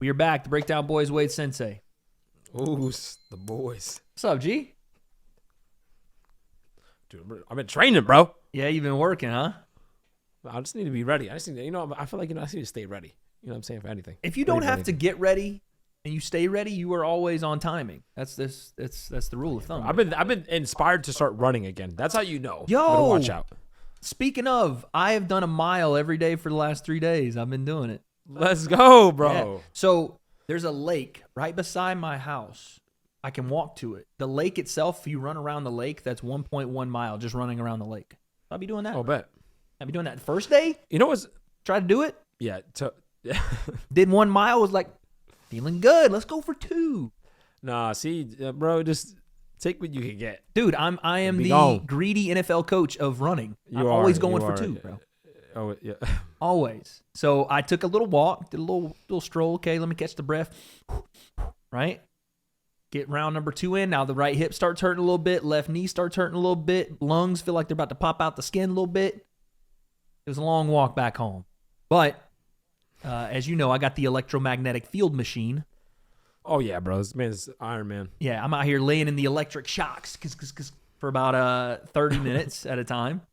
We are back. The Breakdown Boys, Wade Sensei. Ooh, the boys. What's up, G? Dude, I've been training, bro. Yeah, you've been working, huh? I just need to be ready. I just need to, I feel like, I just need to stay ready. You know what I'm saying? For anything. If you don't have to get ready and you stay ready, you are always on timing. That's the rule of thumb. I've been inspired to start running again. That's how you know. Yo, Better watch out. Speaking of, I have done a mile every day for the last 3 days. I've been doing it. Let's go, bro. Yeah. So there's a lake right beside my house. I can walk to it. The lake itself, if you run around the lake, that's 1.1 mile just running around the lake. I'll be doing that. I'll bet. I'll be doing that. First day, You know what's? try to do it. Yeah. Did 1 mile, was like, feeling good. Let's go for 2. Nah, see, bro, just take what you can get. Dude, I am the gone. greedy NFL coach of running. I'm You always are, going you for are. 2, bro. Oh, yeah. Always. So I took a little walk, did a little stroll. Okay, let me catch the breath. Right? Get round number 2 in. Now the right hip starts hurting a little bit. Left knee starts hurting a little bit. Lungs feel like they're about to pop out the skin a little bit. It was a long walk back home. But as you know, I got the electromagnetic field machine. Oh, yeah, bro. This man's Iron Man. Yeah, I'm out here laying in the electric shocks for about 30 minutes at a time.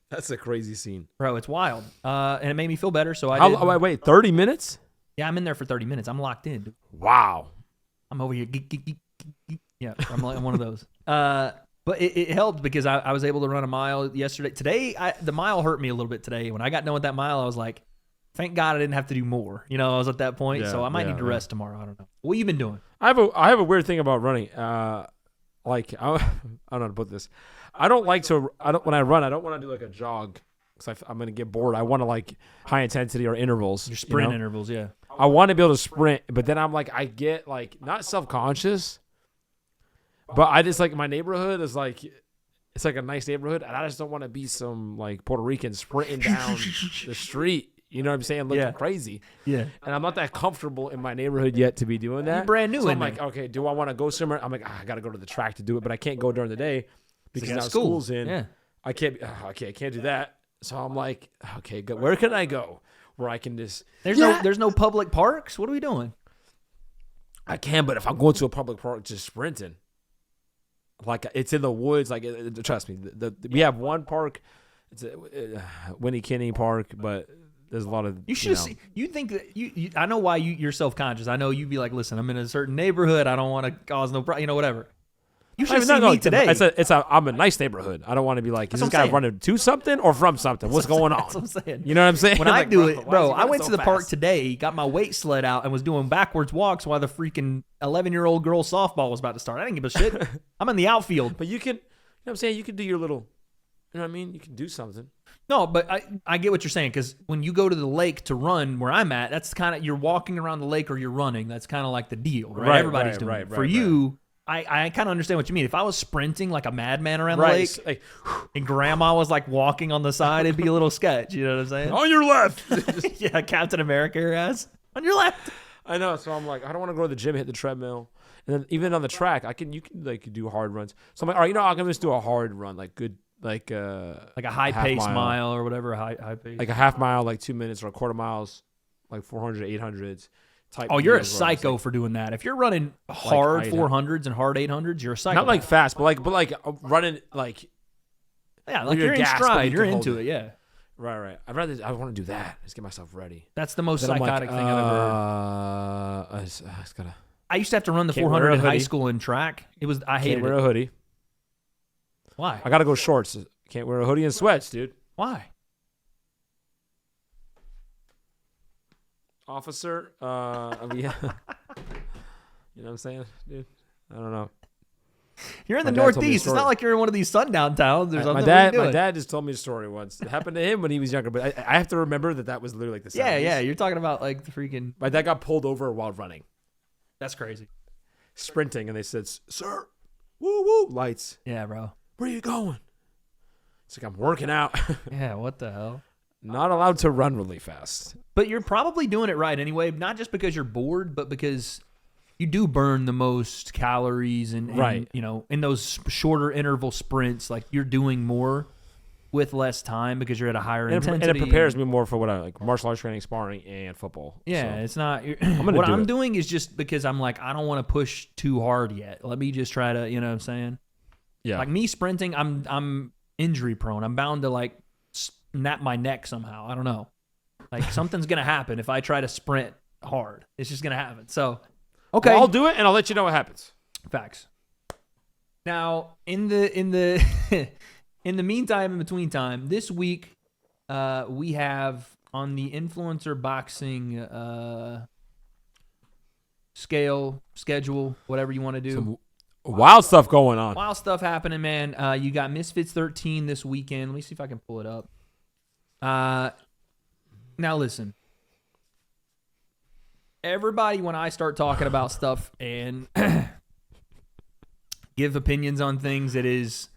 That's a crazy scene. Bro, it's wild. And it made me feel better, so I did. Wait, 30 minutes? Yeah, I'm in there for 30 minutes. I'm locked in, dude. Wow. I'm over here. Yeah, I'm one of those. But it helped because I was able to run a mile yesterday. Today, the mile hurt me a little bit today. When I got done with that mile, I was like, thank God I didn't have to do more. You know, I was at that point, so I might need to rest tomorrow. I don't know. What you been doing? I have a weird thing about running. I don't know how to put this. When I run, I don't want to do like a jog because I'm going to get bored. I want to like high intensity or intervals. Your sprint intervals, yeah. I want to be able to sprint, but then I'm like, I get like not self-conscious, but I just like my neighborhood is like, it's like a nice neighborhood, and I just don't want to be some like Puerto Rican sprinting down the street. You know what I'm saying? Looking crazy. Yeah. And I'm not that comfortable in my neighborhood yet to be doing that. You're brand new so in I'm there. like, okay, do I want to go somewhere? I'm like, I got to go to the track to do it, but I can't go during the day because now school's in. Yeah. I can't do that. So I'm like, okay, where can I go where I can just... There's no public parks? What are we doing? I can, but if I'm going to a public park just sprinting, like it's in the woods, like trust me, we have one park, it's Winnie Kinney Park, but there's a lot of... You should see. You think that you I know why you're self-conscious. I know you'd be like, listen, I'm in a certain neighborhood. I don't want to cause no problem. You know, whatever. You should see me today. I'm a nice neighborhood. I don't want to be like, is this guy running to something or from something? What's going on? That's what I'm saying. You know what I'm saying? When I do it, bro, I went to the park today, got my weight sled out, and was doing backwards walks while the freaking 11-year-old girl softball was about to start. I didn't give a shit. I'm in the outfield. But you can, you know what I'm saying? You can do your little, you know what I mean? You can do something. No, but I get what you're saying, because when you go to the lake to run where I'm at, that's kind of, you're walking around the lake or you're running. That's kind of like the deal, right? Everybody's doing it. For you, I kind of understand what you mean. If I was sprinting like a madman around the lake, like, and grandma was like walking on the side, it'd be a little sketch. You know what I'm saying? On your left. Yeah, Captain America has. On your left. I know. So I'm like, I don't want to go to the gym, hit the treadmill. And then even on the track, you can like do hard runs. So I'm like, all right, you know, I can just do a hard run, like good, like a high pace mile or whatever, high pace. Like a half mile, like 2 minutes, or a quarter miles, like 400, 800s. Oh, you're a psycho for doing that. If you're running hard 400s and hard 800s, you're a psycho. Not like fast, but like running like you're in stride. You're into it, yeah. Right. I want to do that. Just get myself ready. That's the most psychotic thing I've ever heard. I used to have to run the 400 in high school in track. I hated it. Can't wear a hoodie. Why? I gotta go shorts. Can't wear a hoodie and sweats, dude. Why? Officer, yeah. You know what I'm saying, dude? I don't know. You're in the Northeast. It's not like you're in one of these sundown towns or something. My dad just told me a story once. It happened to him when he was younger, but I have to remember that was literally like the 70s. Yeah. You're talking about like the freaking... My dad got pulled over while running. That's crazy. Sprinting, and they said, sir, woo, lights. Yeah, bro. Where are you going? It's like, I'm working out. Yeah, what the hell? Not allowed to run really fast. But you're probably doing it right anyway, not just because you're bored, but because you do burn the most calories and you know, in those shorter interval sprints, like you're doing more. with less time because you're at a higher and intensity. it prepares me more for what I like: martial arts training, sparring, and football. Yeah, So, it's not. gonna What do I'm it. doing is just because I'm like, I don't want to push too hard yet. Let me just try to, you know what I'm saying? yeah. Like me sprinting, I'm injury prone. I'm bound to like snap my neck somehow. I don't know. Like something's gonna happen if I try to sprint hard. It's just gonna happen. So, okay, Well, I'll do it, and I'll let you know what happens. facts. Now, in the in the meantime, in between time, this week we have on the influencer boxing schedule, whatever you want to do. Some wild stuff going on. Wild stuff happening, man. You got Misfits 13 this weekend. Let me see if I can pull it up. Now listen. Everybody, when I start talking about stuff and give opinions on things, it is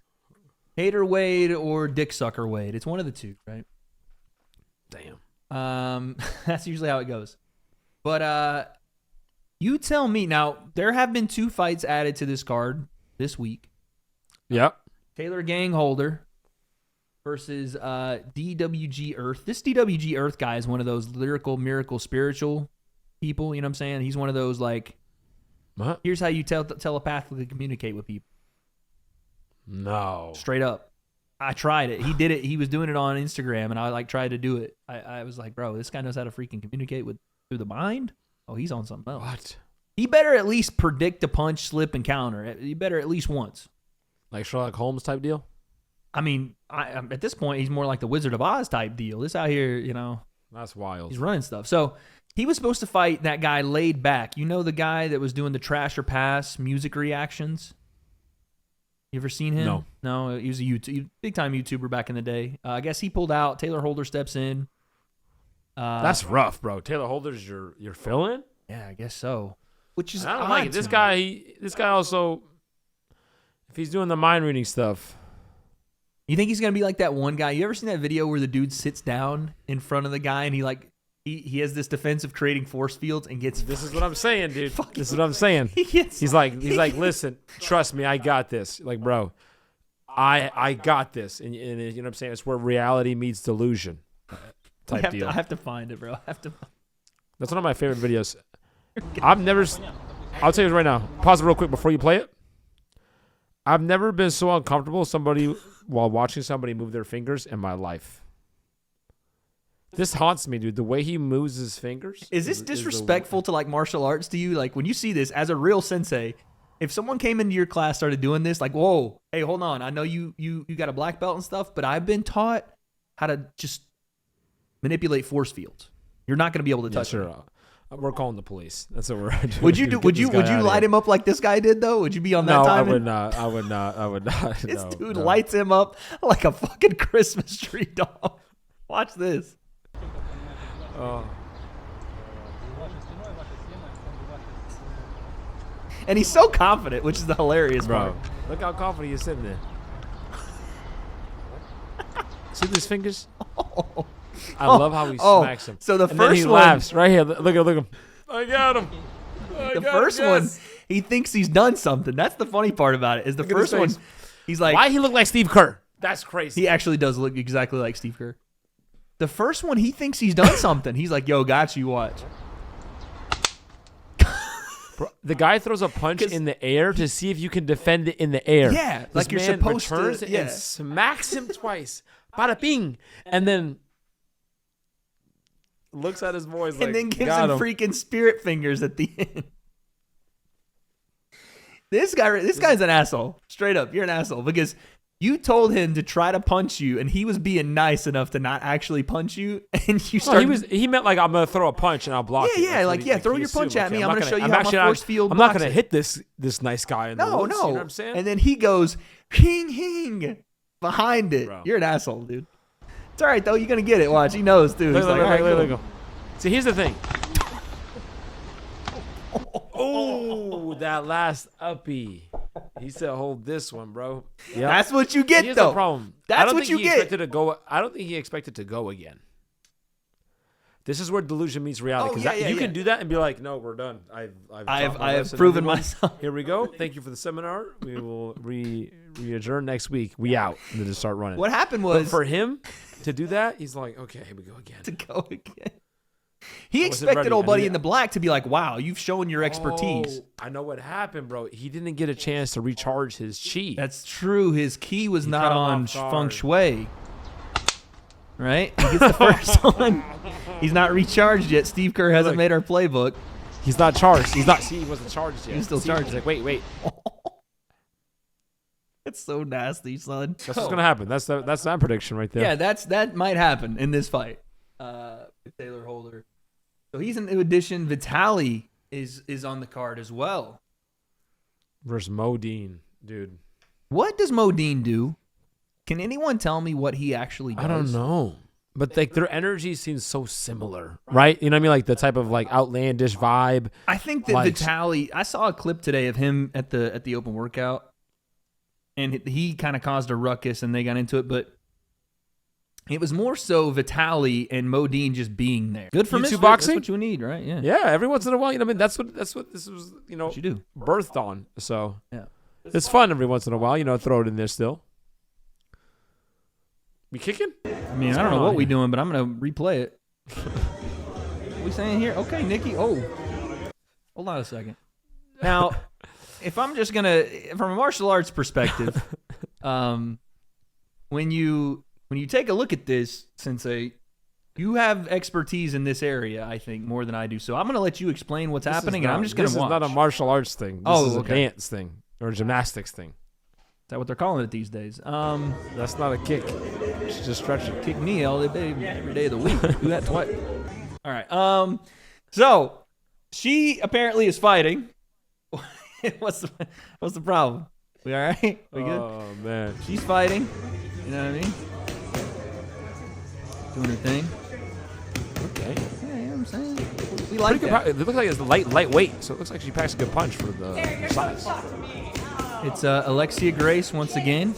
Hater Wade or Dick Sucker Wade. It's one of the two, right? Damn. That's usually how it goes. But you tell me. Now, there have been 2 fights added to this card this week. Yep. Taylor Gang Holder versus DWG Earth. This DWG Earth guy is one of those lyrical, miracle, spiritual people. You know what I'm saying? He's one of those like, What? here's how you telepathically communicate with people. No. Straight up. I tried it. He did it. He was doing it on Instagram, and I like tried to do it. I was like, bro, this guy knows how to freaking communicate through the mind. Oh, he's on something else. What? He better at least predict a punch, slip, and counter. He better at least once. Like Sherlock Holmes type deal? I mean, at this point, he's more like the Wizard of Oz type deal. This out here, you know, That's wild. he's running stuff. So he was supposed to fight that guy laid back. You know the guy that was doing the trash or pass music reactions? You ever seen him? No, he was a big time YouTuber back in the day. I guess he pulled out. Taylor Holder steps in. That's rough, bro. Taylor Holder's your fill-in? Yeah, I guess so. Which is I don't odd like it. to This me. guy also, if he's doing the mind reading stuff. You think he's gonna be like that one guy? You ever seen that video where the dude sits down in front of the guy and he has this defense of creating force fields and gets This is what I'm saying, dude. This is what I'm saying. He's like, listen, trust me, I got this. Like, bro, I got this. And you know what I'm saying? It's where reality meets delusion type deal. I have to find it, bro. That's one of my favorite videos. I'll tell you right now. Pause it real quick before you play it. I've never been so uncomfortable while watching somebody move their fingers in my life. This haunts me, dude. The way he moves his fingers. Is this disrespectful to like martial arts to you? Like when you see this as a real sensei, if someone came into your class, started doing this, like, whoa, hey, hold on. I know you got a black belt and stuff, but I've been taught how to just manipulate force fields. You're not going to be able to touch it. We're calling the police. That's what we're doing. Would you light him up like this guy did though? Would you be on that time? I would not. I would not. This dude lights him up like a fucking Christmas tree dog. Watch this. And he's so confident, which is the hilarious part. Look how confident he's sitting there. See these fingers? I love how he smacks him. So the and first then he one, laughs right here. Look at him. I got him. The first one, he thinks he's done something. That's the funny part about it. Is the first one, he's like, why he look like Steve Kerr? That's crazy. He actually does look exactly like Steve Kerr. The first one, he thinks he's done something. He's like, yo, got you, watch. Bro, the guy throws a punch in the air to see if you can defend it in the air. Yeah, this like you're man supposed returns to. Yeah. and smacks him twice. Bada bing. And then looks at his boys like, and then gives got him freaking spirit fingers at the end. This guy's an asshole. Straight up, you're an asshole because you told him to try to punch you, and he was being nice enough to not actually punch you, and you started. He meant like I'm gonna throw a punch and I'll block it. Yeah, throw your punch at me. I'm gonna show you how my force field. I'm not gonna hit this nice guy in the woods. No. You know what I'm saying? And then he goes hing hing behind it. Bro. You're an asshole, dude. It's all right though. You're gonna get it. Watch. He knows, dude. Look. See, here's the thing. Oh, that last uppy. He said, "Hold this one, bro." Yeah, that's what you get, here's though. The problem. That's what you get. I don't think he expected to go again. This is where delusion meets reality. Oh, Because yeah, you yeah. can do that and be like, no, we're done. I've taught my I have lesson, proven everyone. myself. Here we go. Thank you for the seminar. We will re-adjourn next week. We out. And then just start running. What happened But was for him to do that, he's like, okay, here we go again. to go again. He I wasn't expected ready. old I buddy knew in the black to be like, wow, you've shown your expertise. Oh, I know what happened, bro. He didn't get a chance to recharge his chi. That's true. His key was not cut him on off guard. feng shui. Right? He gets the first one. He's not recharged yet. Steve Kerr hasn't Look. made our playbook. He's not charged. He's not. See, he wasn't charged yet. He's still See, charged. He's like, wait. It's so nasty, son. That's what's gonna happen. That's that prediction right there. Yeah, that might happen in this fight. With Taylor Holder. So he's an new addition. Vitali is on the card as well. Versus Mo Deen, dude. What does Modine do? Can anyone tell me what he actually does? I don't know. But like their energy seems so similar, right? You know what I mean? Like the type of like outlandish vibe. I think that Like- Vitali. I saw a clip today of him at the open workout, and he kind of caused a ruckus, and they got into it. But it was more so Vitali and Modine just being there. Good for YouTube Misfits. boxing? That's what you need, right? Yeah. Yeah, every once in a while, you know what I mean? That's what this was, you know, What you do? birthed on. So Yeah. it's fun every once in a while, you know, throw it in there still. We kicking? I mean, I don't know what we doing, but I'm gonna replay it. What we saying here? Okay, Nikki. Oh, hold on a second. Now, if I'm just gonna, from a martial arts perspective, when you take a look at this, Sensei, you have expertise in this area, I think, more than I do. So I'm gonna let you explain what's happening, and I'm just gonna This watch. is not a martial arts thing. This Oh, is okay. a dance thing or a gymnastics thing. Is that what they're calling it these days? That's not a kick. It's just stretching. Kick me all day, every day of the week. Do that twice. All right. So she apparently is fighting. What's the problem? We all right? We good? Oh man. She's fighting. You know what I mean? Doing her thing. Okay. Yeah, you know what I'm saying? We like Pretty good. that. It looks like it's lightweight, so it looks like she packs a good punch for the size. It's Alexia Grace once again.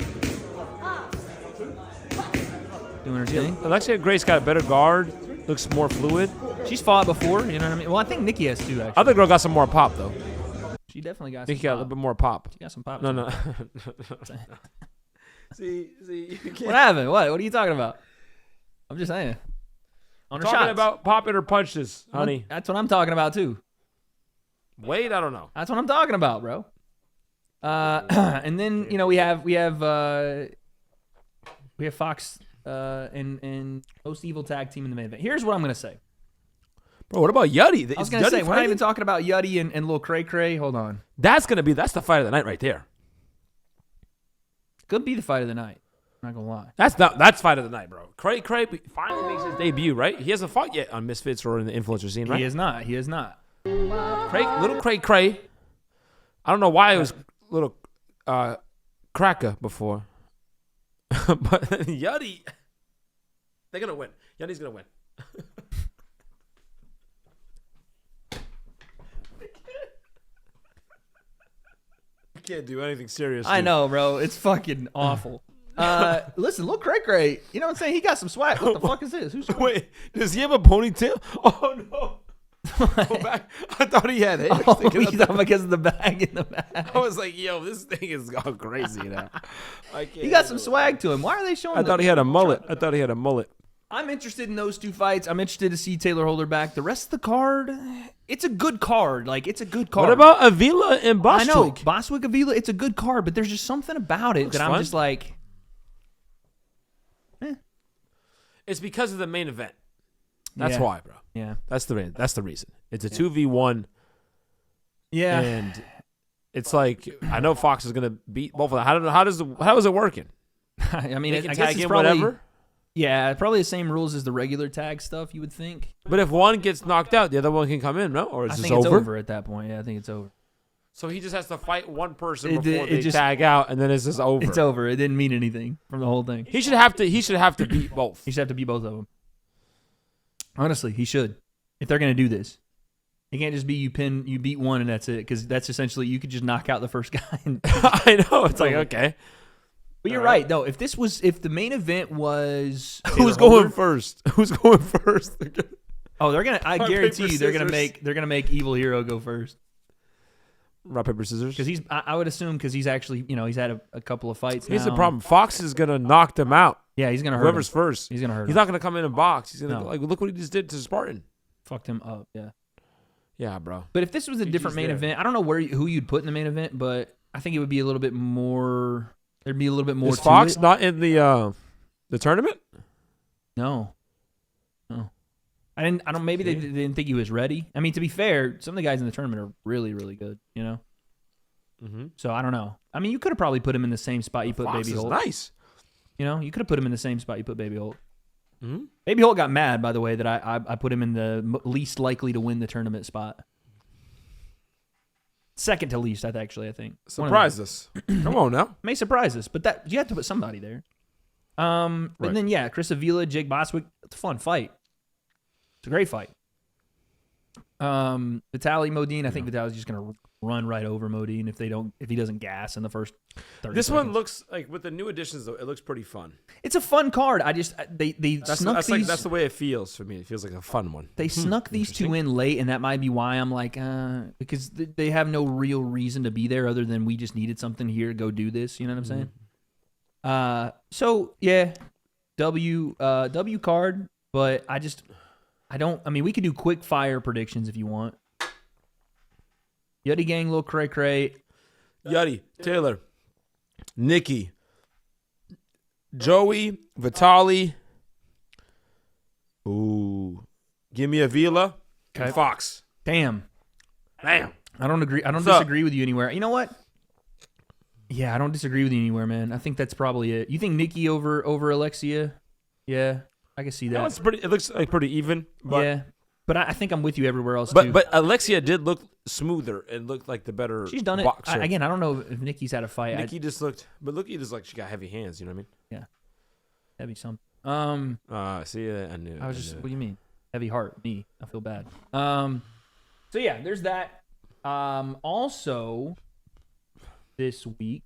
Doing her thing. Alexia Grace got a better guard. Looks more fluid. She's fought before, you know what I mean? Well, I think Nikki has too, actually. Other girl got some more pop though. She definitely got I some think she got a pop. little bit more pop. She got some pop. No. See, you can't. what happened? What are you talking about? I'm just saying. On her Talking shots. about popping her punches, honey. That's what I'm talking about too. Wait, I don't know. That's what I'm talking about, bro. And then we have Fox and most evil tag team in the main event. Here's what I'm gonna say. Bro, what about Yuddy? I was gonna say we're not even talking about Yuddy and Lil Cray Cray. Hold on, That's the fight of the night right there. could be the fight of the night. I'm not gonna lie. That's fight of the night, bro. Cray finally makes his debut, right? He hasn't fought yet on Misfits or in the influencer scene, right? He is not. He is not. Little Cray. I don't know why it was little cracker before, but Yuddy, they're gonna win. Yuddy's gonna win. Can't do anything serious. I dude. know, bro. It's fucking awful. Listen, Lil Cray Cray. You know what I'm saying? He got some swag. What the fuck is this? Who's Wait, does he have a ponytail? Oh no! Go back. I thought he had hair. Oh, sticking he's up there. up because of the bag in the back. I was like, yo, this thing is gone crazy now. He got some swag to him. Why are they showing? I thought he had a mullet. I'm interested in those two fights. I'm interested to see Taylor Holder back. The rest of the card, it's a good card. Like, it's a good card. What about Avila and Bostwick? I know. Bostwick Avila, it's a good card, but there's just something about it that I'm fun. just like, It's because of the main event. That's Yeah. why, bro. yeah. That's the reason. It's a 2v1, Yeah. and it's like I know Fox is gonna beat both of them. How is it working? I mean, They I can guess tag it's in probably, whatever. yeah, probably the same rules as the regular tag stuff, you would think. But if one gets knocked out, the other one can come in, no? Or I it's just think it's over? over at that point. Yeah, I think it's over. So he just has to fight one person It- before it they just- tag out, and then it's just over. It's over. It didn't mean anything from the whole thing. He should have to beat both. He should have to beat both of them. Honestly, he should. If they're going to do this. It can't just be you beat one and that's it, because that's essentially you could just knock out the first guy. I know. It's like, over. okay. But you're All right, though. If the main event was Who's Taylor Holder, going first? Who's going first? Oh, they're gonna. I Rock, guarantee paper, you, they're gonna scissors. make Evil Hero go first Rock, paper, scissors. because he's. I would assume because he's actually, he's had a couple of fights. Here's now. the problem. Fox is gonna knock them out. Yeah, he's gonna hurt Whoever's him. first. He's gonna hurt He's him. not gonna come in and box. He's gonna No. like look what he just did to Spartan. Fucked him up. Yeah. Yeah, bro. But if this was a different main there. event, I don't know who you'd put in the main event, but I think it would be a little bit more. There'd be a little bit more. Is to Fox it. not in the tournament? No. I don't. Maybe they didn't think he was ready. I mean, to be fair, some of the guys in the tournament are really, really good. Mm-hmm. So I don't know. I mean, you could have probably put him in the same spot you put Fox Baby is Holt. nice. You could have put him in the same spot you put Baby Holt. Mm-hmm. Baby Holt got mad, by the way, that I put him in the least likely to win the tournament spot. Second to least, I think. One of them. Surprise us. Come on now. May surprise us, but that you have to put somebody there. And Right. then Chris Avila, Jake Boswick. It's a fun fight. It's a great fight. Vitaly Modine. I think Vitaly's just gonna run right over Modine if he doesn't gas in the first 30 This seconds. one looks like with the new additions though. It looks pretty fun. It's a fun card. I just they snuck these. That's the way it feels for me. It feels like a fun one. They snuck these two in late, and that might be why I'm like, because they have no real reason to be there other than we just needed something here. Go do this. You know what I'm saying? So yeah, W card, but I don't. I mean, we could do quick fire predictions if you want. Yuddy Gang, little cray cray. Yuddy, Taylor, Nikki, Joey, Vitali. Ooh, give me Avila. Okay. And Fox. Damn. Damn. I don't agree. I don't What's up? disagree with you anywhere. You know what? Yeah, I don't disagree with you anywhere, man. I think that's probably it. You think Nikki over Alexia? Yeah, I can see that. No, it's pretty. It looks like pretty even. But, yeah, but I think I'm with you everywhere else too. But Alexia did look smoother and looked like the better. She's done it. boxer. Again, I don't know if Nikki's had a fight. Nikki just looked, but look, just like she got heavy hands. You know what That'd be something. I mean? See, I knew. I was I just. knew. What do you mean? Heavy heart. Me. I feel bad. So yeah, there's that. Also, this week,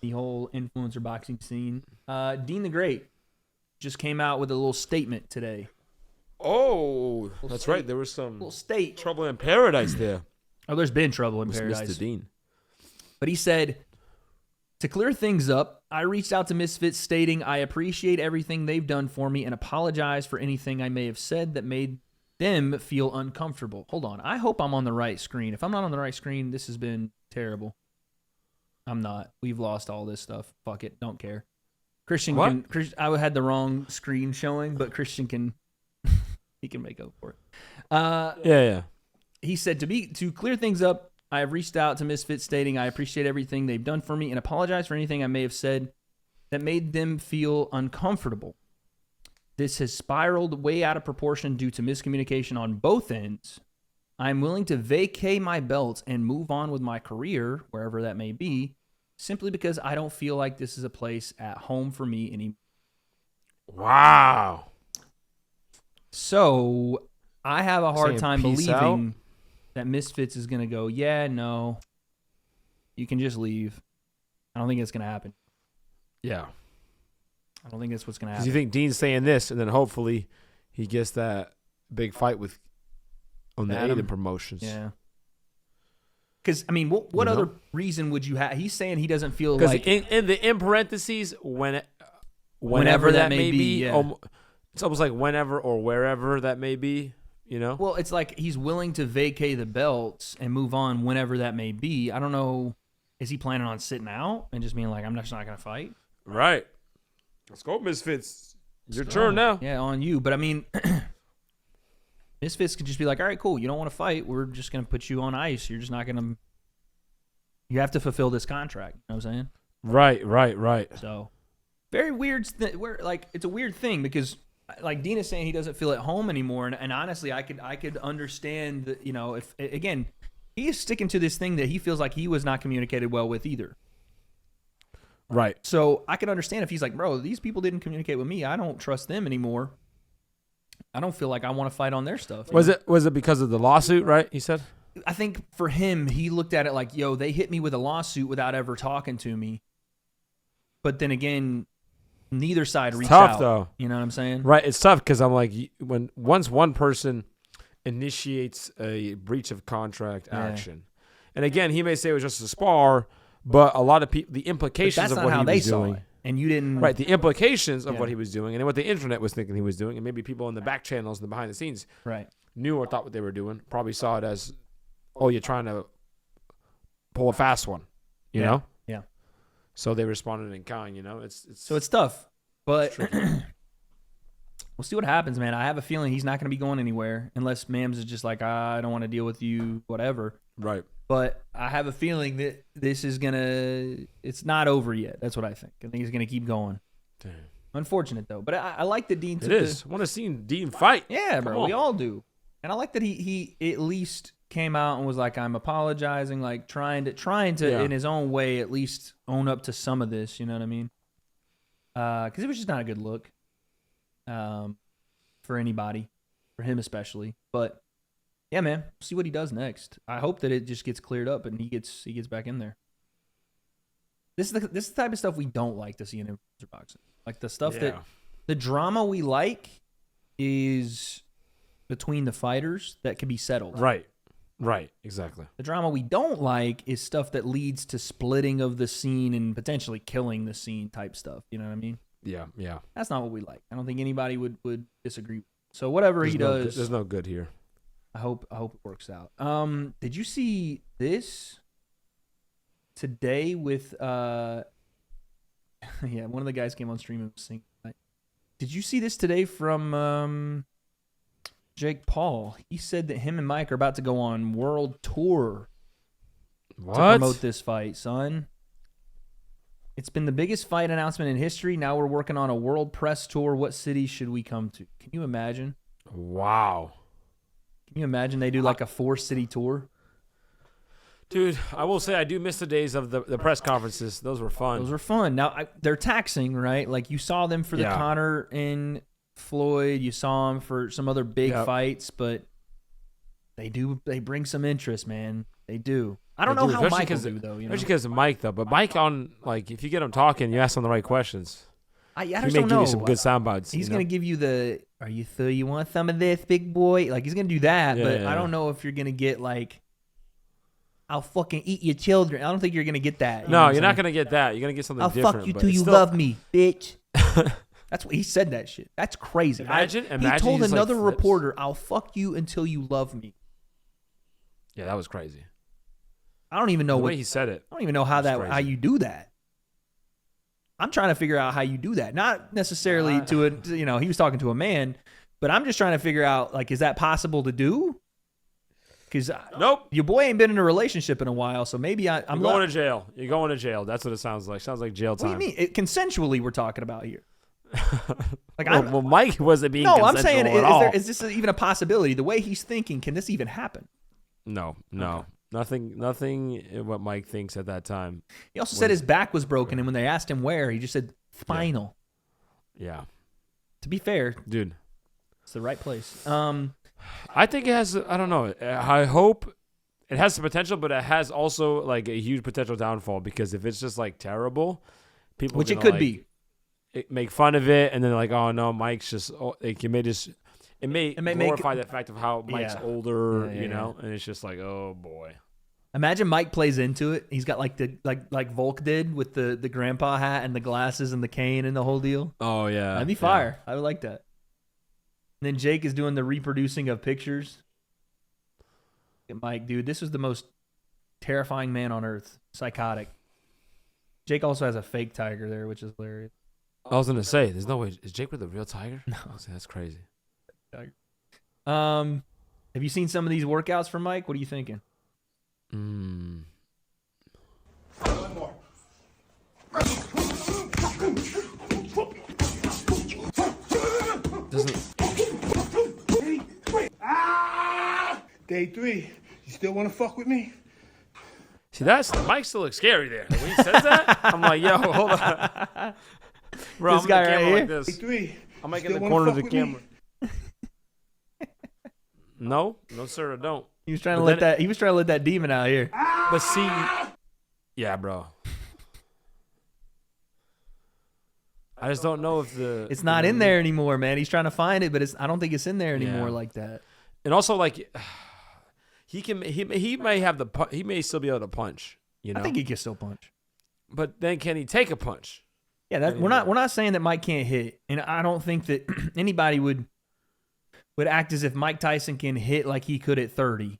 the whole influencer boxing scene. Deen the Great just came out with a little statement today. Oh, that's state. right. There was some Little state. trouble in paradise there. Oh, there's been trouble in With paradise. Mr. Deen. But he said, to clear things up, I reached out to Misfits stating I appreciate everything they've done for me and apologize for anything I may have said that made them feel uncomfortable. Hold on. I hope I'm on the right screen. If I'm not on the right screen, this has been terrible. I'm not. We've lost all this stuff. Fuck it. Don't care. Christian What? can. I had the wrong screen showing, but Christian can. He can make up for it. Yeah. He said, to clear things up, I have reached out to Misfits stating I appreciate everything they've done for me and apologize for anything I may have said that made them feel uncomfortable. This has spiraled way out of proportion due to miscommunication on both ends. I'm willing to vacate my belt and move on with my career, wherever that may be, simply because I don't feel like this is a place at home for me anymore. Wow. So I have a hard Saying time peace believing that Misfits is going to go, yeah, no, you can just leave. I don't think it's going to happen. Yeah. I don't think that's what's going to Because happen. you think Dean's saying this, and then hopefully he gets that big fight with on the Adam? Aiden promotions. Yeah. Because, I mean, what You other know? reason would you have? He's saying he doesn't feel Because like... in parentheses, whenever that may be, yeah. it's almost like whenever or wherever that may be. You know. Well, it's like he's willing to vacate the belts and move on whenever that may be. I don't know. Is he planning on sitting out and just being like, I'm just not going to fight? Right. Let's go, Misfits. Your turn now. Yeah, on you. But, I mean, Misfits could just be like, all right, cool. You don't want to fight. We're just going to put you on ice. You're just not going to... You have to fulfill this contract. You know what I'm saying? Right. So, very weird. It's a weird thing because... Like Deen is saying, he doesn't feel at home anymore, and honestly, I could understand that. If again, he is sticking to this thing that he feels like he was not communicated well with either. Right. So I could understand if he's like, bro, these people didn't communicate with me. I don't trust them anymore. I don't feel like I want to fight on their stuff. Was it because of the lawsuit? Right. He said. I think for him, he looked at it like, yo, they hit me with a lawsuit without ever talking to me. But then again, neither side reached tough, out. though. You know what I'm saying? Right. It's tough because I'm like, once one person initiates a breach of contract action, and again, he may say it was just a spar, but a lot of people, the But implications that's of not what how he they was saw doing. it. And you didn't. Right, the implications of Yeah. what he was doing and what the internet was thinking he was doing, and maybe people in the back channels and the behind the scenes Right. knew or thought what they were doing, probably saw it as, oh, you're trying to pull a fast one, you know? Yeah. So they responded in kind, So it's tough. But tricky. we'll see what happens, man. I have a feeling he's not going to be going anywhere unless Mams is just like, I don't want to deal with you, whatever. Right. But I have a feeling that this is going to – it's not over yet. That's what I think. I think he's going to keep going. Damn. Unfortunate, though. But I like that Deen took It is. I want to see Deen fight. Yeah, Come bro. on. We all do. And I like that he at least came out and was like, I'm apologizing, like trying to Yeah. in his own way at least own up to some of this, you know what I mean? Because it was just not a good look for anybody, for him especially. But yeah, man, see what he does next. I hope that it just gets cleared up and he gets back in there. This is the type of stuff we don't like to see in influencer boxing. Like the stuff that the drama we like is between the fighters that can be settled. Right. Right. Exactly. The drama we don't like is stuff that leads to splitting of the scene and potentially killing the scene type stuff. You know what I mean? Yeah. Yeah. That's not what we like. I don't think anybody would disagree. So whatever he does, There's no good here. I hope it works out. Did you see this today with yeah, one of the guys came on stream and was singing. Did you see this today from Jake Paul? He said that him and Mike are about to go on world tour What? to promote this fight, son. It's been the biggest fight announcement in history. Now we're working on a world press tour. What city should we come to? Can you imagine? Wow. Can you imagine they do like a 4-city tour? Dude, I will say I do miss the days of the press conferences. Those were fun. Those were fun. Now, they're taxing, right? Like, you saw them for the Yeah. Conor and Floyd. You saw them for some other big fights, but they bring some interest, man. They do. I don't know how Mike will do, though. You know? Especially because of Mike, though. But Mike, if you get him talking, you ask him the right questions. I He just may don't give know. you some good sound bites. He's going to give you the, are you sure you want some of this, big boy? Like, he's going to do that, but I don't know if you're going to get, like, I'll fucking eat your children. I don't think you're going to get that. No, you're not going to get that. You're going to get something I'll different. fuck you but till it's you still- love me, bitch. That's what he said. That shit. That's crazy. Imagine he told he's, like, another flips. reporter, "I'll fuck you until you love me." Yeah, that was crazy. I don't even know The what way he said it. I don't even know how That's crazy. how you do that. I'm trying to figure out how you do that. Not necessarily to a he was talking to a man, but I'm just trying to figure out, like, is that possible to do? Because Nope. your boy ain't been in a relationship in a while, so maybe I'm You're going to jail. You're going to jail. That's what it sounds like. Sounds like jail What do time. you mean? Consensually, we're talking about here. Like, well, Mike wasn't being no, I'm consensual saying, at all. is this even a possibility? The way he's thinking, can this even happen? No. Okay. Nothing what Mike thinks at that time. He also said his back was broken, and when they asked him where, he just said spinal. Yeah. To be fair, Dude. it's the right place. I think it has, I don't know. I hope it has the potential, but it has also like a huge potential downfall because if it's just like terrible, people Which are it gonna, could like, be. make fun of it, and then like, oh no, Mike's just. It may glorify the fact of how Mike's older, Yeah, you know, and it's just like, oh boy. Imagine Mike plays into it. He's got like like Volk did with the grandpa hat and the glasses and the cane and the whole deal. Oh yeah, That'd be fire. I would like that. And then Jake is doing the reproducing of pictures. Look at Mike, dude, this was the most terrifying man on earth. Psychotic. Jake also has a fake tiger there, which is hilarious. I was gonna say, there's no way. Is Jake with a real tiger? No, that's crazy. Have you seen some of these workouts from Mike? What are you thinking? One more. Day 3. You still want to fuck with me? See, Mike still looks scary there. When he says that, I'm like, yo, hold on. Bro, This I'm guy in the right camera here? like Day this. 3. I'm like You in the still corner wanna of the fuck with me? camera. No, sir, I don't. He was trying to But let that demon out here. But see, yeah, bro. I just don't know if It's not in there anymore, man. He's trying to find it, but I don't think it's in there anymore Yeah. like that. And also, like, he may have he may still be able to punch. You know, I think he can still punch. but then can he take a punch? Yeah, we're not saying that Mike can't hit, and I don't think that anybody would act as if Mike Tyson can hit like he could at 30.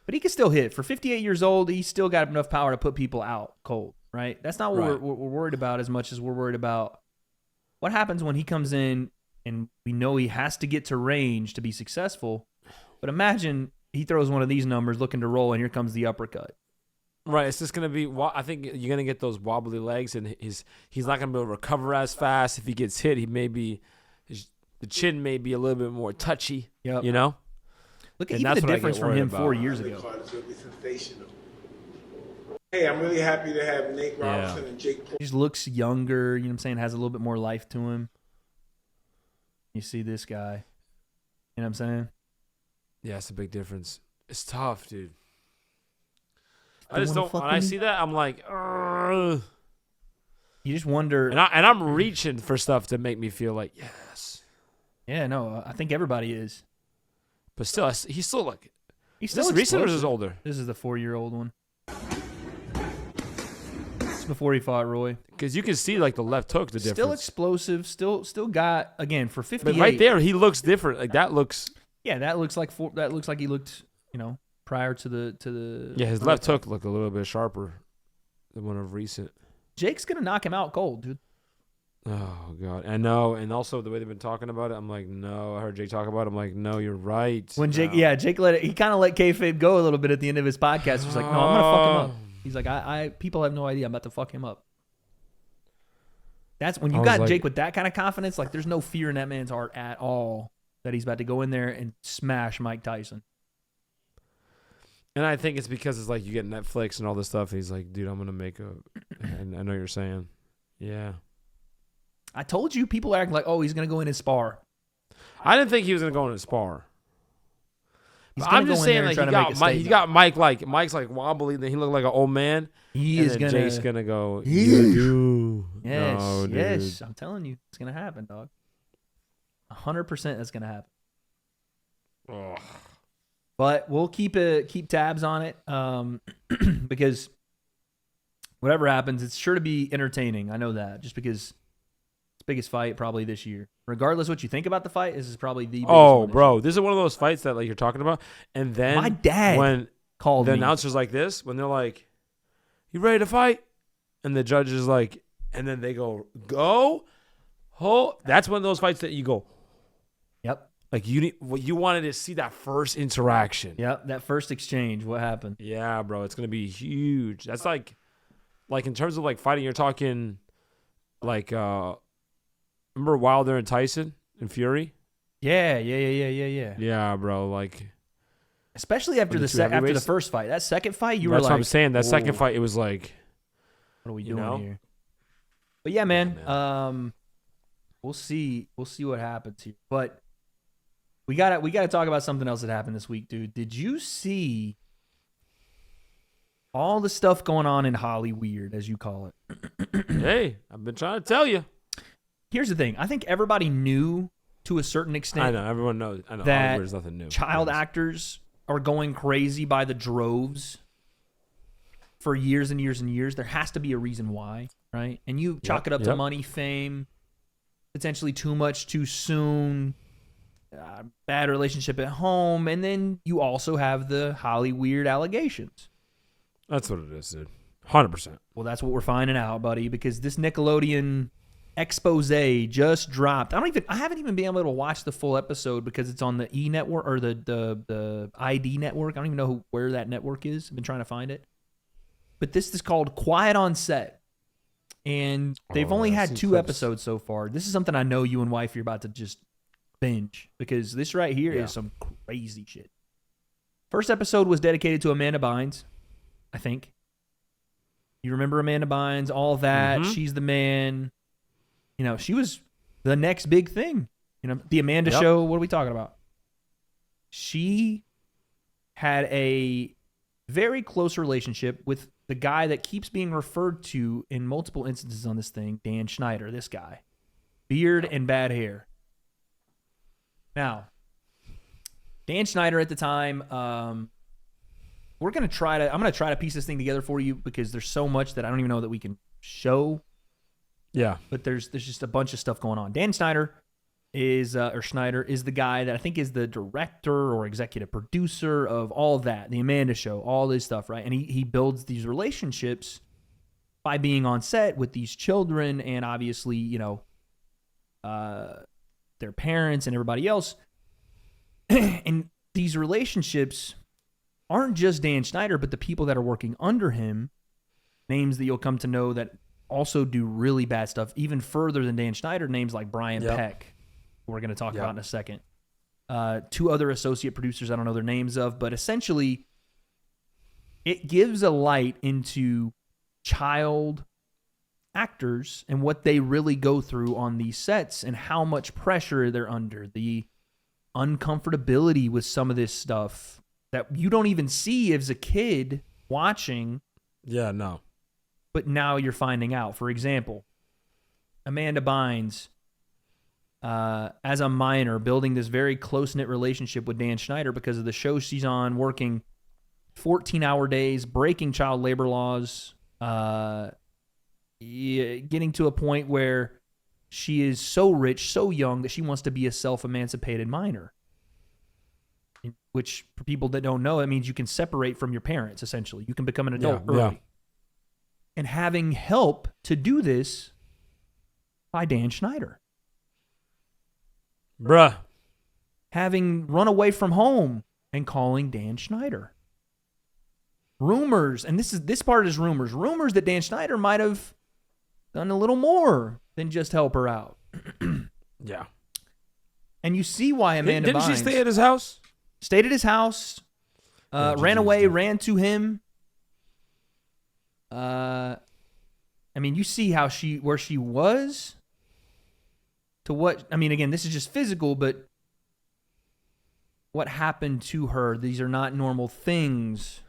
But he can still hit. For 58 years old, he's still got enough power to put people out cold, right? That's not what we're worried about as much as we're worried about what happens when he comes in and we know he has to get to range to be successful. But imagine he throws one of these numbers looking to roll, and here comes the uppercut. Right, it's just gonna be. I think you're gonna get those wobbly legs, and he's not gonna be able to recover as fast. If he gets hit, the chin may be a little bit more touchy. Yep. You know. Look at And even that's the what I difference get from worried him about. 4 years ago. Card is gonna be sensational. Hey, I'm really happy to have Nate Robinson and Jake Paul. He just looks younger, you know what I'm saying, has a little bit more life to him. You see this guy. You know what I'm saying? Yeah, it's a big difference. It's tough, dude. I Don't just wanna don't. fuck When I with me? see that, I'm like, "Ugh." You just wonder. and I'm reaching for stuff to make me feel like yes, Yeah, no, I think everybody is. but still, he's still like. He's Is this still recent or is this explosive. older? This is the 4-year-old one. This is before he fought Roy. Because you can see like the left hook, the Still difference. explosive. Still got again for 58. But right there, he looks different. Like that looks. Yeah, that looks like he looked. Prior to the. Yeah, his left hook looked a little bit sharper than one of recent. Jake's gonna knock him out cold, dude. Oh god, I know, and also the way they've been talking about it, I'm like, no. I heard Jake talk about it. I'm like, no, you're right. When Jake, No. Jake he kind of let kayfabe go a little bit at the end of his podcast. He was like, no, I'm gonna fuck him up. He's like, I people have no idea. I'm about to fuck him up. That's when you I was got like- Jake with that kind of confidence. Like, there's no fear in that man's heart at all that he's about to go in there and smash Mike Tyson. And I think it's because it's like you get Netflix and all this stuff. He's like, dude, I'm gonna make a. And I know you're saying, yeah. I told you, people act like, oh, he's gonna go in and spar. I didn't think he was gonna go in and spar. He's But gonna I'm go just in there saying, and like try he to make a got Mike. He statement. got Mike like Mike's like wobbly. Then he looked like an old man. He and is then gonna. Jake's gonna go. Yes. You do. Yes, No, dude. yes. I'm telling you, it's gonna happen, dog. 100% that's gonna happen. Ugh. But we'll keep tabs on it, because whatever happens, it's sure to be entertaining. I know that, just because it's the biggest fight probably this year. Regardless what you think about the fight, this is probably the biggest Oh, one this bro, this is one of those fights that like you're talking about, and then My dad when called the me. announcers like this, when they're like, "You ready to fight?" and the judge is like, and then they go, that's one of those fights that you go, Yep, like you wanted to see that first interaction. yep. That first exchange, what happened? Yeah, bro, it's gonna be huge. That's like in terms of like fighting, you're talking like remember Wilder and Tyson and Fury? Yeah. Yeah, bro, like Especially after When the the two after the heavyweights- first fight, that second fight, you were that's like, what I'm saying. That second "Whoa, fight, it was like, what are we you doing know? here?" But yeah, man. man. We'll see what happens here. But we gotta talk about something else that happened this week, dude. Did you see all the stuff going on in Hollyweird, as you call it? hey, I've been trying to tell you. Here's the thing. I think everybody knew to a certain extent I know everyone knows. I know that Hollywood is nothing new. child Yes. actors are going crazy by the droves for years and years and years. There has to be a reason why, right? And you chalk it up to yep. money, fame, potentially too much too soon, bad relationship at home, and then you also have the Hollyweird allegations. That's what it is, dude. 100%. Well, that's what we're finding out, buddy, because this Nickelodeon expose just dropped. I haven't even been able to watch the full episode because it's on the E network or the ID network. I don't even know where that network is. I've been trying to find it. But this is called Quiet on Set. And they've only I've had seen 2 clips. episodes so far. This is something I know you and wife are about to just binge, because this right here is some crazy shit. First episode was dedicated to Amanda Bynes, I think. You remember Amanda Bynes, all that. Mhm. She's the man. You know, she was the next big thing. You know, the Amanda Yep. Show. What are we talking about? She had a very close relationship with the guy that keeps being referred to in multiple instances on this thing, Dan Schneider, this guy. Beard and bad hair. Now, Dan Schneider at the time, I'm going to try to piece this thing together for you because there's so much that I don't even know that we can show. Yeah. But there's just a bunch of stuff going on. Dan Schneider Schneider is the guy that I think is the director or executive producer of all that, the Amanda Show, all this stuff, right? And he builds these relationships by being on set with these children and obviously, their parents and everybody else. And these relationships aren't just Dan Schneider, but the people that are working under him, names that you'll come to know that also do really bad stuff, even further than Dan Schneider, names like Brian Peck, who we're going to talk about in a second. 2 other associate producers, I don't know their names of, but essentially it gives a light into child actors and what they really go through on these sets and how much pressure they're under, the uncomfortability with some of this stuff that you don't even see as a kid watching. Yeah, no. But now you're finding out. For example, Amanda Bynes, as a minor, building this very close-knit relationship with Dan Schneider because of the show she's on, working 14-hour days, breaking child labor laws, getting to a point where she is so rich, so young, that she wants to be a self-emancipated minor. Which, for people that don't know, it means you can separate from your parents, essentially. You can become an adult early. Yeah. And having help to do this by Dan Schneider. Bruh. Having run away from home and calling Dan Schneider. Rumors, and this part is rumors that Dan Schneider might have done a little more than just help her out. Yeah. And you see why Amanda Didn't Bynes she stay at his house? Stayed at his house, ran away, ran to him. I mean, you see where she was to what, I mean, again, this is just physical, but what happened to her? These are not normal things.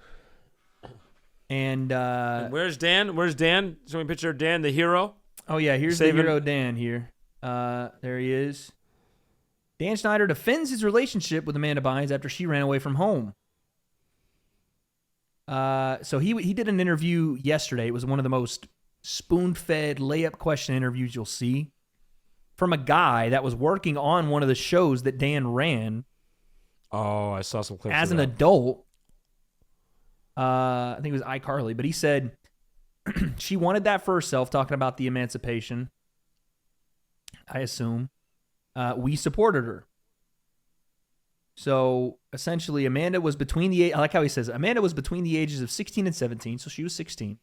And where's Dan? Show me a picture of Dan, the hero. Oh yeah, here's the hero Dan here. There he is. Dan Schneider defends his relationship with Amanda Bynes after she ran away from home. So he did an interview yesterday. It was one of the most spoon-fed layup question interviews you'll see from a guy that was working on one of the shows that Dan ran. Oh, I saw some clips as an adult. I think it was iCarly, but he said she wanted that for herself, talking about the emancipation. I assume. We supported her. So essentially, Amanda was between I like how he says, Amanda was between the ages of 16 and 17, so she was 16,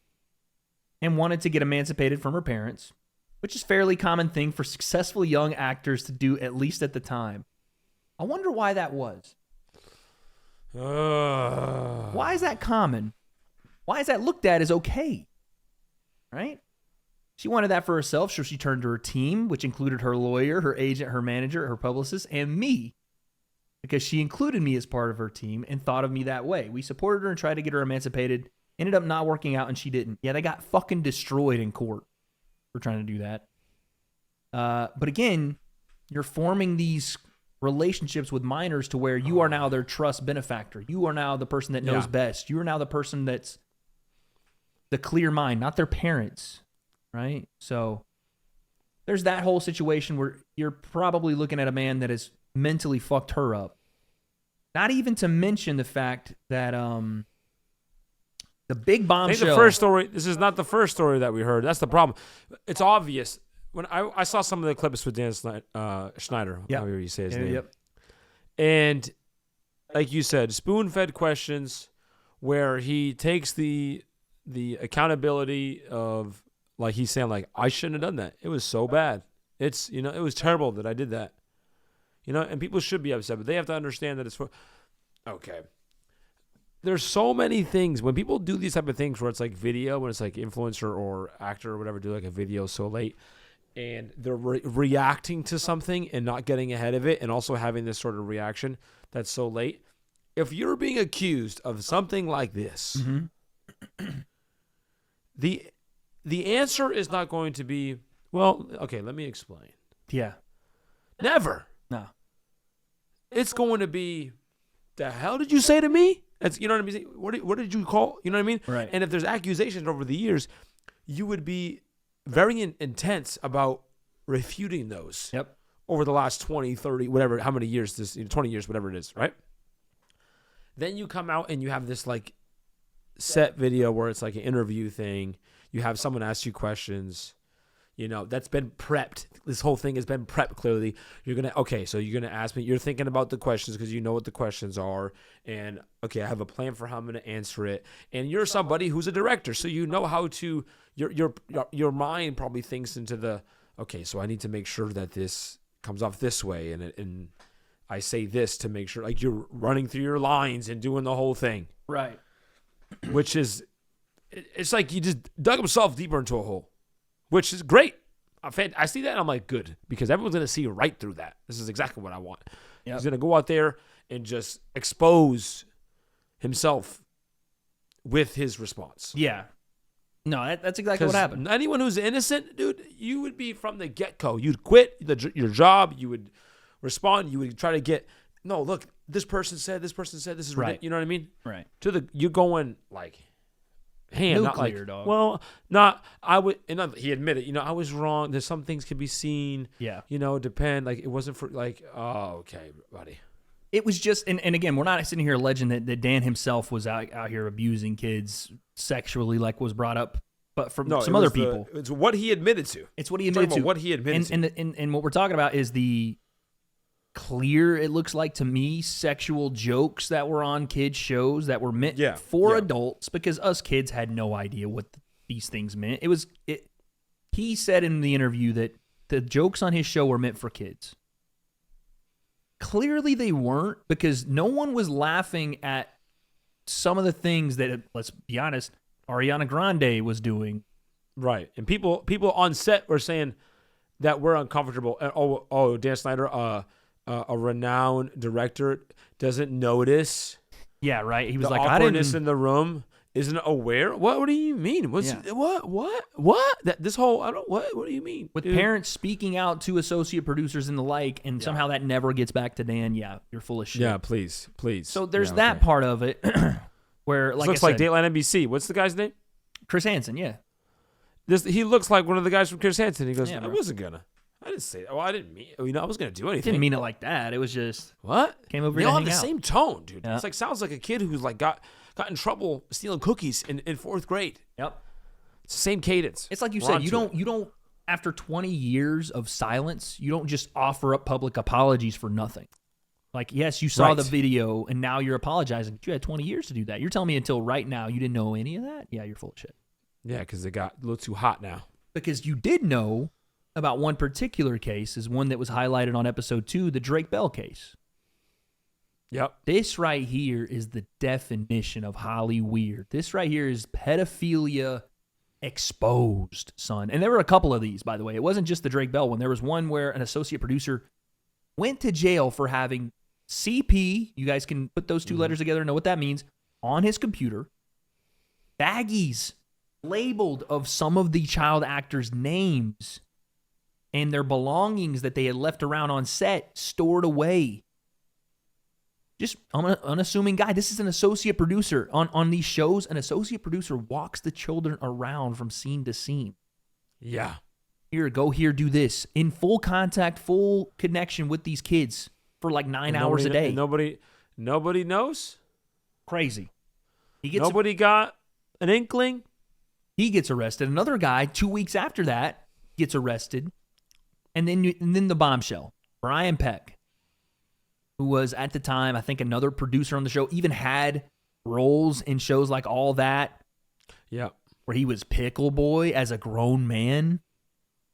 and wanted to get emancipated from her parents, which is a fairly common thing for successful young actors to do, at least at the time. I wonder why that was. Why is that common? Why is that looked at as okay? Right? She wanted that for herself, so she turned to her team, which included her lawyer, her agent, her manager, her publicist, and me, because she included me as part of her team and thought of me that way. We supported her and tried to get her emancipated. Ended up not working out, and she didn't. Yeah, they got fucking destroyed in court for trying to do that. But again, you're forming these relationships with minors to where you are now their trust benefactor. You are now the person that knows best. You are now the person that's the clear mind, not their parents. Right? So there's that whole situation where you're probably looking at a man that has mentally fucked her up. Not even to mention the fact that the big bombshell. I think the first story, this is not the first story that we heard. That's the problem. It's obvious. When I saw some of the clips with Dan Schneider, however you say his name. Yep. And like you said, spoon-fed questions where he takes the accountability of, like he's saying, like, I shouldn't have done that. It was so bad. It was terrible that I did that. And people should be upset, but they have to understand that it's for. Okay. There's so many things when people do these type of things where it's like video, when it's like influencer or actor or whatever, do like a video so late, and they're reacting to something and not getting ahead of it, and also having this sort of reaction that's so late. If you're being accused of something like this. Mm-hmm. the answer is not going to be, well, okay, let me explain. Yeah. Never. No. It's going to be, the hell did you say to me? That's, you know what I mean? What did you call? You know what I mean? Right. And if there's accusations over the years, you would be very intense about refuting those. Yep. Over the last 20, 30, whatever, how many years, 20 years, whatever it is, right? Then you come out and you have this like set video where it's like an interview thing. You have someone ask you questions. You know, that's been prepped. This whole thing has been prepped clearly. You're going to ask me. You're thinking about the questions because you know what the questions are. And, okay, I have a plan for how I'm going to answer it. And you're somebody who's a director, so you know how to, your mind probably thinks into the, okay, so I need to make sure that this comes off this way. And I say this to make sure, like you're running through your lines and doing the whole thing. Right. Which is, it's like you just dug himself deeper into a hole. Which is great. I see that and I'm like, good. Because everyone's going to see right through that. This is exactly what I want. Yep. He's going to go out there and just expose himself with his response. Yeah. No, that's exactly what happened. Anyone who's innocent, dude, you would be from the get-go. You'd quit your job. You would respond. You would try to get, no, look, this person said, this is right. You know what I mean? Right. You're going like... hand, nuclear, not like, dog. well, not, I would, and he admitted, I was wrong. There's some things can be seen. Yeah. Depend. Like, it wasn't for, like, oh, okay, buddy. It was just, and again, we're not sitting here alleging that Dan himself was out here abusing kids sexually, like was brought up, but from some other people. It's what he admitted to. It's what he admitted to. What he admitted to. And what we're talking about is the clear, it looks like to me, sexual jokes that were on kids' shows that were meant for adults, because us kids had no idea what these things meant. He said in the interview that the jokes on his show were meant for kids. Clearly they weren't, because no one was laughing at some of the things that, let's be honest, Ariana Grande was doing. Right. And people on set were saying that we're uncomfortable. Oh, Dan Snyder, a renowned director, doesn't notice. Yeah, right. He was the like, awkwardness in the room, isn't aware. What do you mean? What? That this whole what do you mean? With dude? Parents speaking out to associate producers and the like, and somehow that never gets back to Dan. Yeah, you're full of shit. Yeah, please. So there's that part of it where, like, looks like Dateline NBC. What's the guy's name? Chris Hansen. Yeah. He looks like one of the guys from Chris Hansen. He goes, Yeah, I wasn't gonna. I didn't say that. Well, I didn't mean. I was gonna do anything. Didn't mean it like that. It was just what came over. They here all to have the hang out. same tone, dude. Yeah. It's like sounds like a kid who's like got in trouble stealing cookies in fourth grade. Yep. It's the same cadence. It's like you said. You don't. After 20 years of silence, you don't just offer up public apologies for nothing. Like, yes, you saw the video and now you're apologizing. But you had 20 years to do that. You're telling me until right now you didn't know any of that? Yeah, you're full of shit. Yeah, because they got a little too hot now. Because you did know about one particular case, is one that was highlighted on episode 2, the Drake Bell case. Yep. This right here is the definition of Holly weird. This right here is pedophilia exposed, son. And there were a couple of these, by the way. It wasn't just the Drake Bell one. There was one where an associate producer went to jail for having CP, you guys can put those two letters together and know what that means, on his computer, baggies labeled of some of the child actors' names and their belongings that they had left around on set stored away. Just, I'm an unassuming guy. This is an associate producer. On these shows, an associate producer walks the children around from scene to scene. Yeah. Here, go here, do this. In full contact, full connection with these kids for like 9 hours a day. Nobody knows? Crazy. Nobody got an inkling? He gets arrested. Another guy, 2 weeks after that, gets arrested. And then the bombshell, Brian Peck, who was at the time, I think, another producer on the show, even had roles in shows like All That. Yeah. Where he was Pickle Boy as a grown man,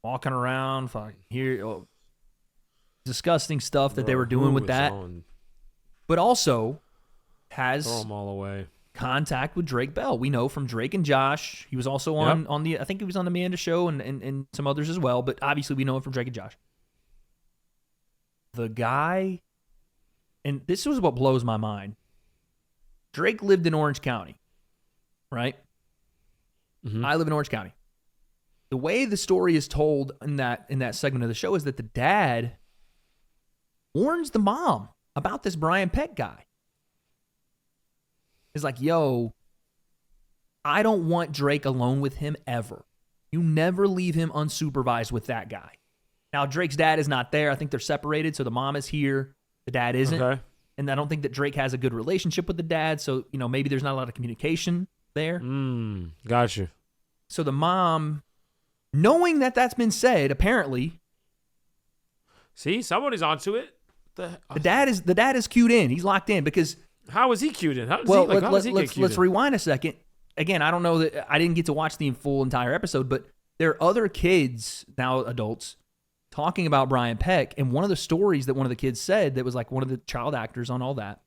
walking around, fucking here, disgusting stuff that they were doing with that. But also has throw them all away. Contact with Drake Bell. We know from Drake and Josh. He was also on the, I think he was on the Amanda show and some others as well, but obviously we know him from Drake and Josh. The guy, and this was what blows my mind. Drake lived in Orange County, right? I live in Orange County. The way the story is told in that segment of the show is that the dad warns the mom about this Brian Peck guy. He's like, yo, I don't want Drake alone with him ever. You never leave him unsupervised with that guy. Now, Drake's dad is not there. I think they're separated, so the mom is here. The dad isn't. Okay. And I don't think that Drake has a good relationship with the dad, so, maybe there's not a lot of communication there. Gotcha. So the mom, knowing that that's been said, apparently. See, somebody's onto it. The dad is cued in. He's locked in because. How is he cued in? Let's rewind a second. Again, I don't know that I didn't get to watch the full entire episode, but there are other kids, now adults, talking about Brian Peck. And one of the stories that one of the kids said that was like one of the child actors on all that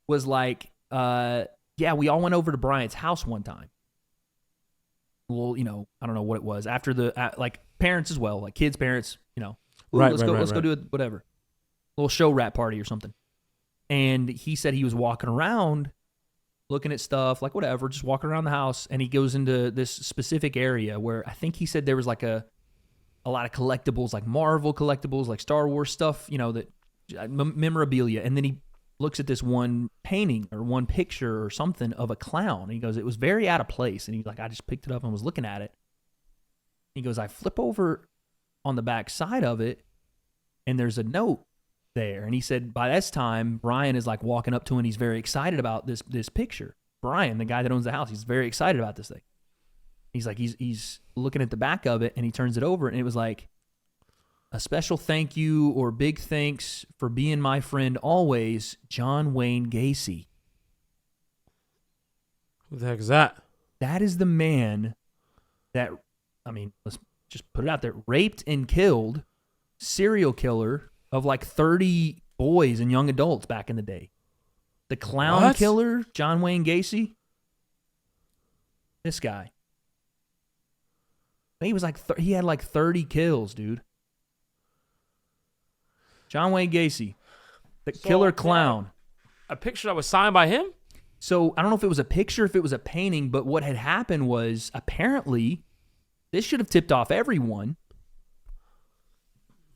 was like, yeah, we all went over to Brian's house one time. Well, I don't know what it was. After like parents as well, like kids, parents, let's go do it, whatever. Little show rap party or something. And he said he was walking around looking at stuff, like whatever, just walking around the house. And he goes into this specific area where I think he said there was like a lot of collectibles, like Marvel collectibles, like Star Wars stuff, that memorabilia. And then he looks at this one painting or one picture or something of a clown. And he goes, it was very out of place. And he's like, I just picked it up and was looking at it. He goes, I flip over on the back side of it and there's a note there. And he said by this time, Brian is like walking up to him and he's very excited about this picture. Brian, the guy that owns the house, he's very excited about this thing. He's like, he's looking at the back of it and he turns it over and it was like, a special thank you or big thanks for being my friend always, John Wayne Gacy. Who the heck is that? That is the man that, let's just put it out there, raped and killed, serial killer of like 30 boys and young adults back in the day. The clown killer, John Wayne Gacy. This guy. I think he was like, he had like 30 kills, dude. John Wayne Gacy, the killer clown. A picture that was signed by him? So I don't know if it was a picture, if it was a painting, but what had happened was apparently this should have tipped off everyone.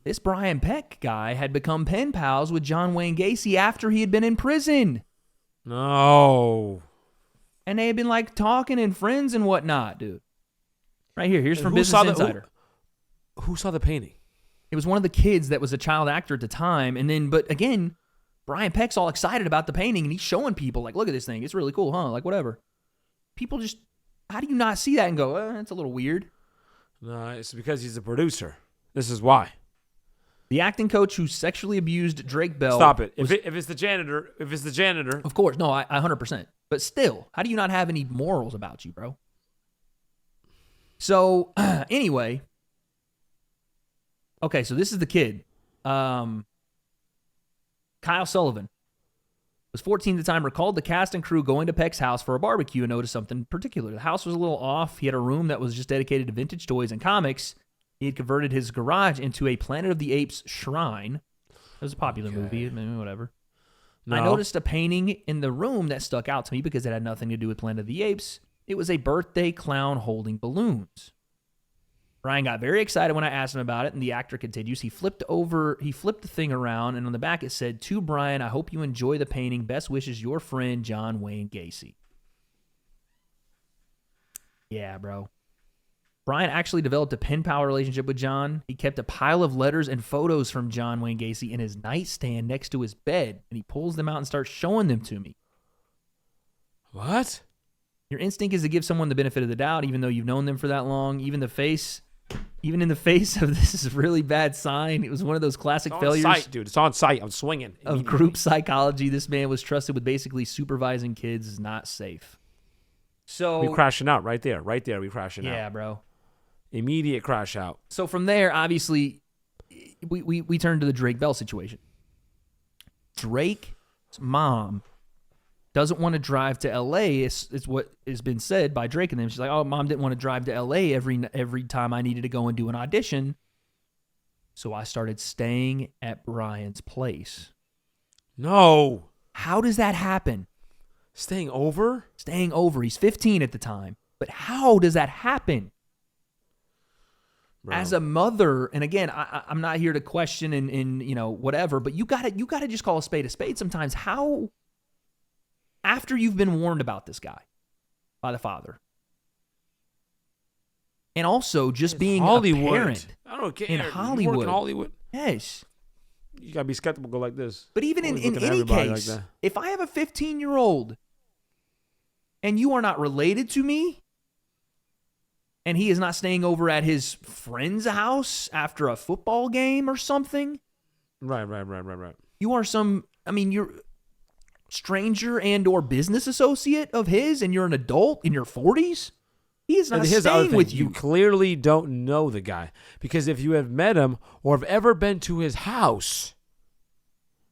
This Brian Peck guy had become pen pals with John Wayne Gacy after he had been in prison. No. And they had been like talking and friends and whatnot, dude. Right here. Here's from Business Insider. Who saw the painting? It was one of the kids that was a child actor at the time. And then, but again, Brian Peck's all excited about the painting and he's showing people like, look at this thing. It's really cool, huh? Like whatever. People just, how do you not see that and go, that's a little weird? No, it's because he's a producer. This is why. The acting coach who sexually abused Drake Bell. Stop it. If it's the janitor. Of course. No, I 100%. But still, how do you not have any morals about you, bro? So, anyway. Okay, so this is the kid. Kyle Sullivan was 14 at the time, recalled the cast and crew going to Peck's house for a barbecue and noticed something particular. The house was a little off. He had a room that was just dedicated to vintage toys and comics. He had converted his garage into a Planet of the Apes shrine. It was a popular movie, whatever. No. I noticed a painting in the room that stuck out to me because it had nothing to do with Planet of the Apes. It was a birthday clown holding balloons. Brian got very excited when I asked him about it, and the actor continues. He flipped the thing around, and on the back it said, "To Brian, I hope you enjoy the painting. Best wishes, your friend, John Wayne Gacy." Yeah, bro. Brian actually developed a pen pal relationship with John. He kept a pile of letters and photos from John Wayne Gacy in his nightstand next to his bed, and he pulls them out and starts showing them to me. What? Your instinct is to give someone the benefit of the doubt, even though you've known them for that long. Even in the face of this is a really bad sign. It was one of those classic failures. It's on site, dude. It's on site. I'm swinging. Of group psychology. This man was trusted with basically supervising kids is not safe. So we crashing out right there. Right there, we crashing out. Yeah, bro. Immediate crash out. So from there, obviously, we turn to the Drake Bell situation. Drake's mom doesn't want to drive to L.A. It's what has been said by Drake and them. She's like, oh, mom didn't want to drive to L.A. every time I needed to go and do an audition. So I started staying at Brian's place. No. How does that happen? Staying over? Staying over. He's 15 at the time. But how does that happen? Bro. As a mother, and again, I'm not here to question and whatever, but you gotta just call a spade sometimes. How, after you've been warned about this guy by the father, and also just being Hollywood. a parent I don't care. in You work Hollywood. in Hollywood. Yes. You gotta be skeptical like this. But even Always in looking at any everybody case, like that. if I have a 15-year-old and you are not related to me, and he is not staying over at his friend's house after a football game or something, Right. you are you're stranger and or business associate of his, and you're an adult in your 40s. He is not And here's the other staying thing. with You you. clearly don't know the guy, because if you have met him or have ever been to his house,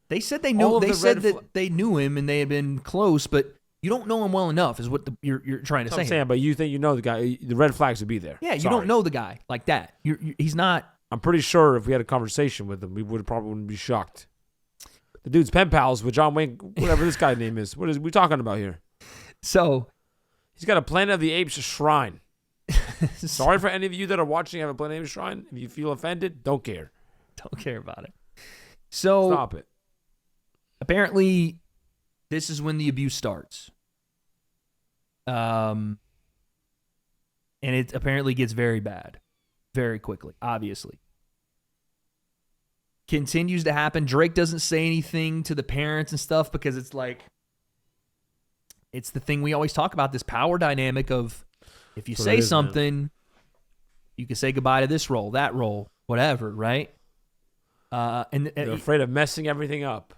They said they all knew. of They the said red that they knew him and they had been close, but you don't know him well enough, is what you're trying to say. I'm saying, but you think you know the guy, the red flags would be there. Yeah, you Sorry. don't know the guy like that. He's not. I'm pretty sure if we had a conversation with him, we probably wouldn't be shocked. The dude's pen pals with John Wayne, whatever this guy's name is. What is we talking about here? So He's got a Planet of the Apes shrine. Sorry for any of you that are watching have a Planet of the Apes shrine. If you feel offended, don't care. don't care about it. So Stop it. apparently, this is when the abuse starts. And it apparently gets very bad, very quickly. Obviously, continues to happen. Drake doesn't say anything to the parents and stuff because it's like, it's the thing we always talk about, this power dynamic of, if you That's what say it is, man. something, you can say goodbye to this role, that role, whatever, right? They're afraid of messing everything up.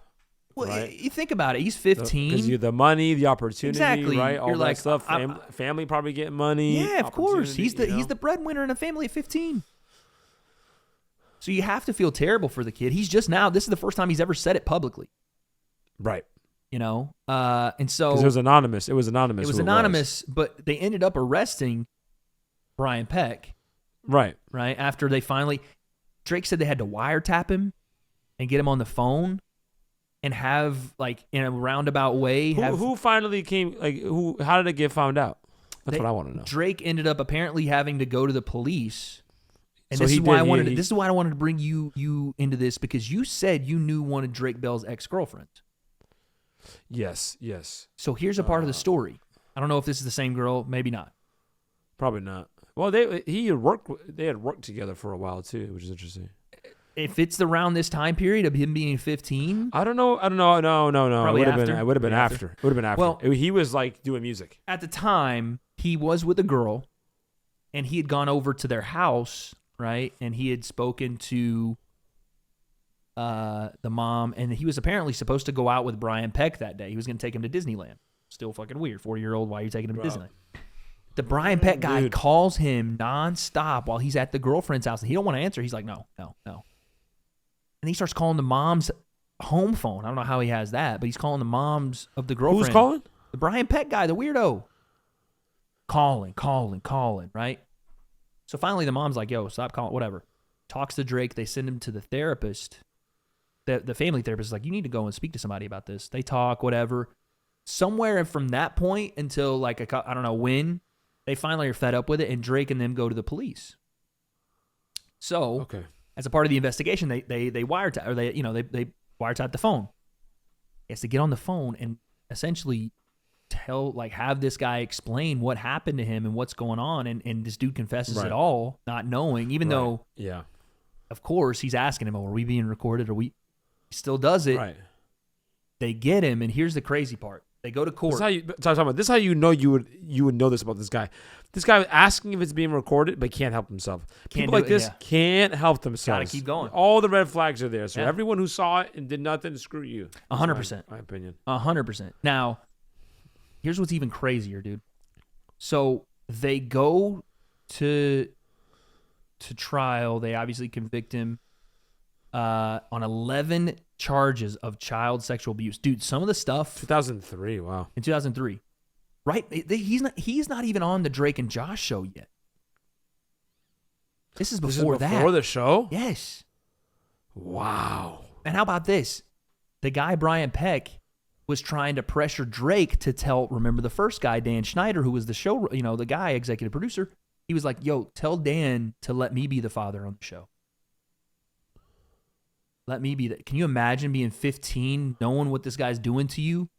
Well, right? you think about it. He's 15. Because you the money, the opportunity, Exactly. right? All You're that like, stuff. Family probably getting money. Yeah, of course. He's the opportunity, he's the breadwinner in a family of 15. So you have to feel terrible for the kid. He's just now. This is the first time he's ever said it publicly. right. And so Because it was anonymous. It was anonymous. It was who anonymous, but they ended up arresting Brian Peck. Right. Right after they finally, Drake said they had to wiretap him and get him on the phone and have, like, in a roundabout way. Who finally came? Like, who? How did it get found out? That's what I want to know. Drake ended up apparently having to go to the police. And So this he is why did- I wanted. he- This is why I wanted to bring you into this, because you said you knew one of Drake Bell's ex-girlfriends. Yes. Yes. So here's a part of the story. I don't know if this is the same girl. Maybe not. Probably not. Well, they had worked together for a while too, which is interesting. If it's around this time period of him being 15, I don't know. No. Probably It would have after? been. It would have been Maybe after. It would have been after. Well- He was like doing music. at the time he was with a girl, and he had gone over to their house, right? And he had spoken to the mom, and he was apparently supposed to go out with Brian Peck that day. He was going to take him to Disneyland. Still fucking weird. 40-year-old, why are you taking him to Bro. Disneyland? The Brian Peck guy Dude. calls him nonstop while he's at the girlfriend's house, and he don't want to answer. He's like, no. And he starts calling the mom's home phone. I don't know how he has that, but he's calling the moms of the girlfriend. Who's calling? The Brian Peck guy, the weirdo. Calling, right? So finally the mom's like, yo, stop calling, whatever. Talks to Drake. They send him to the therapist. The family therapist is like, you need to go and speak to somebody about this. They talk, whatever. Somewhere from that point until like, I don't know when, they finally are fed up with it, and Drake and them go to the police. So Okay. as a part of the investigation, they wiretap, or they wiretap the phone. He has to get on the phone and essentially have this guy explain what happened to him and what's going on, and this dude confesses Right. it all, not knowing, even though, Yeah. of course, he's asking him, "Oh, are we being recorded? He still does it. Right. They get him, and here's the crazy part: they go to court. This is how you know you would know this about this guy. This guy was asking if it's being recorded, but can't help himself. Can't People do like it, this yeah. can't help themselves. Gotta keep going. All the red flags are there. So Yeah. everyone who saw it and did nothing, screw you. That's 100%. my opinion. 100%. Now, here's what's even crazier, dude. So they go to trial. They obviously convict him on 11 charges of child sexual abuse. Dude, some of the stuff 2003. Wow. in 2003, right? He's not even on the Drake and Josh show yet. This is before that. Before the show. Yes. Wow. And how about this? The guy Brian Peck was trying to pressure Drake to remember the first guy, Dan Schneider, who was the show, the guy, executive producer. He was like, yo, tell Dan to let me be the father on the show. Let me be that. Can you imagine being 15, knowing what this guy's doing to you?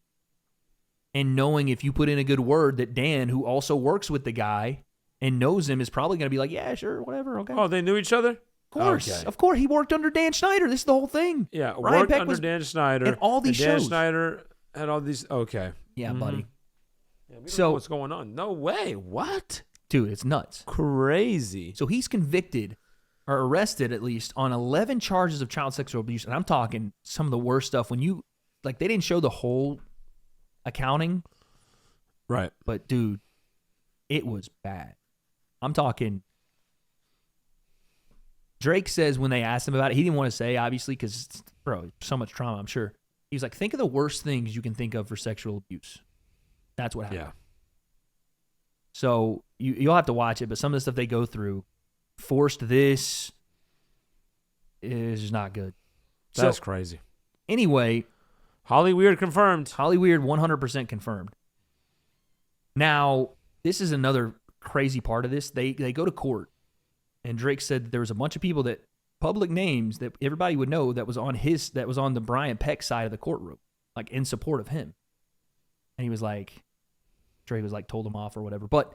And knowing if you put in a good word that Dan, who also works with the guy and knows him, is probably going to be like, yeah, sure, whatever, okay. Oh, they knew each other? Of course. He worked under Dan Schneider. This is the whole thing. Yeah, Ryan worked Peck under Dan Schneider. And all these Dan shows. Schneider had all these. Okay. Yeah, buddy. Yeah, we don't know what's going on? No way. What? Dude, it's nuts. Crazy. So he's convicted, or arrested at least, on 11 charges of child sexual abuse. And I'm talking some of the worst stuff. When they didn't show the whole accounting. Right. But, dude, it was bad. I'm talking. Drake says when they asked him about it, he didn't want to say, obviously, because, bro, so much trauma, I'm sure. He was like, think of the worst things you can think of for sexual abuse. That's what happened. Yeah. So you'll have to watch it, but some of the stuff they go through, forced this, is just not good. That's crazy. Anyway. Holly Weird confirmed. Holly Weird 100% confirmed. Now, this is another crazy part of this. They go to court, and Drake said that there was a bunch of people that, public names that everybody would know, that was on the Brian Peck side of the courtroom, like in support of him. And he was like, Drake was like, told him off or whatever. But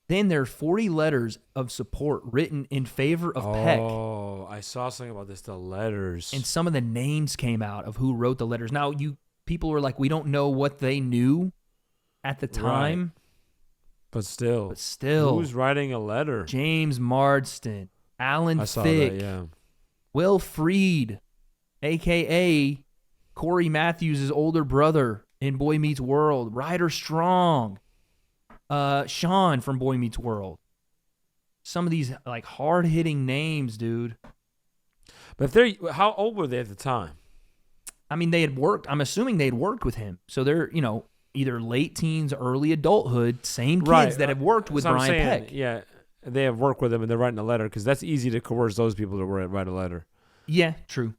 then there's 40 letters of support written in favor of Peck. Oh, I saw something about this, the letters. And some of the names came out of who wrote the letters. Now, people were like, we don't know what they knew at the time. Right. But still. Who's writing a letter? James Marsden, Alan I saw Thicke, that, yeah. Will Freed, a.k.a. Corey Matthews' older brother in Boy Meets World, Ryder Strong, Sean from Boy Meets World. Some of these like hard-hitting names, dude. But how old were they at the time? I mean, they had worked. I'm assuming they had worked with him. So they're, either late teens, early adulthood, same kids that have worked with Brian Peck. Yeah, they have worked with him and they're writing a letter because that's easy to coerce those people to write a letter. Yeah, true.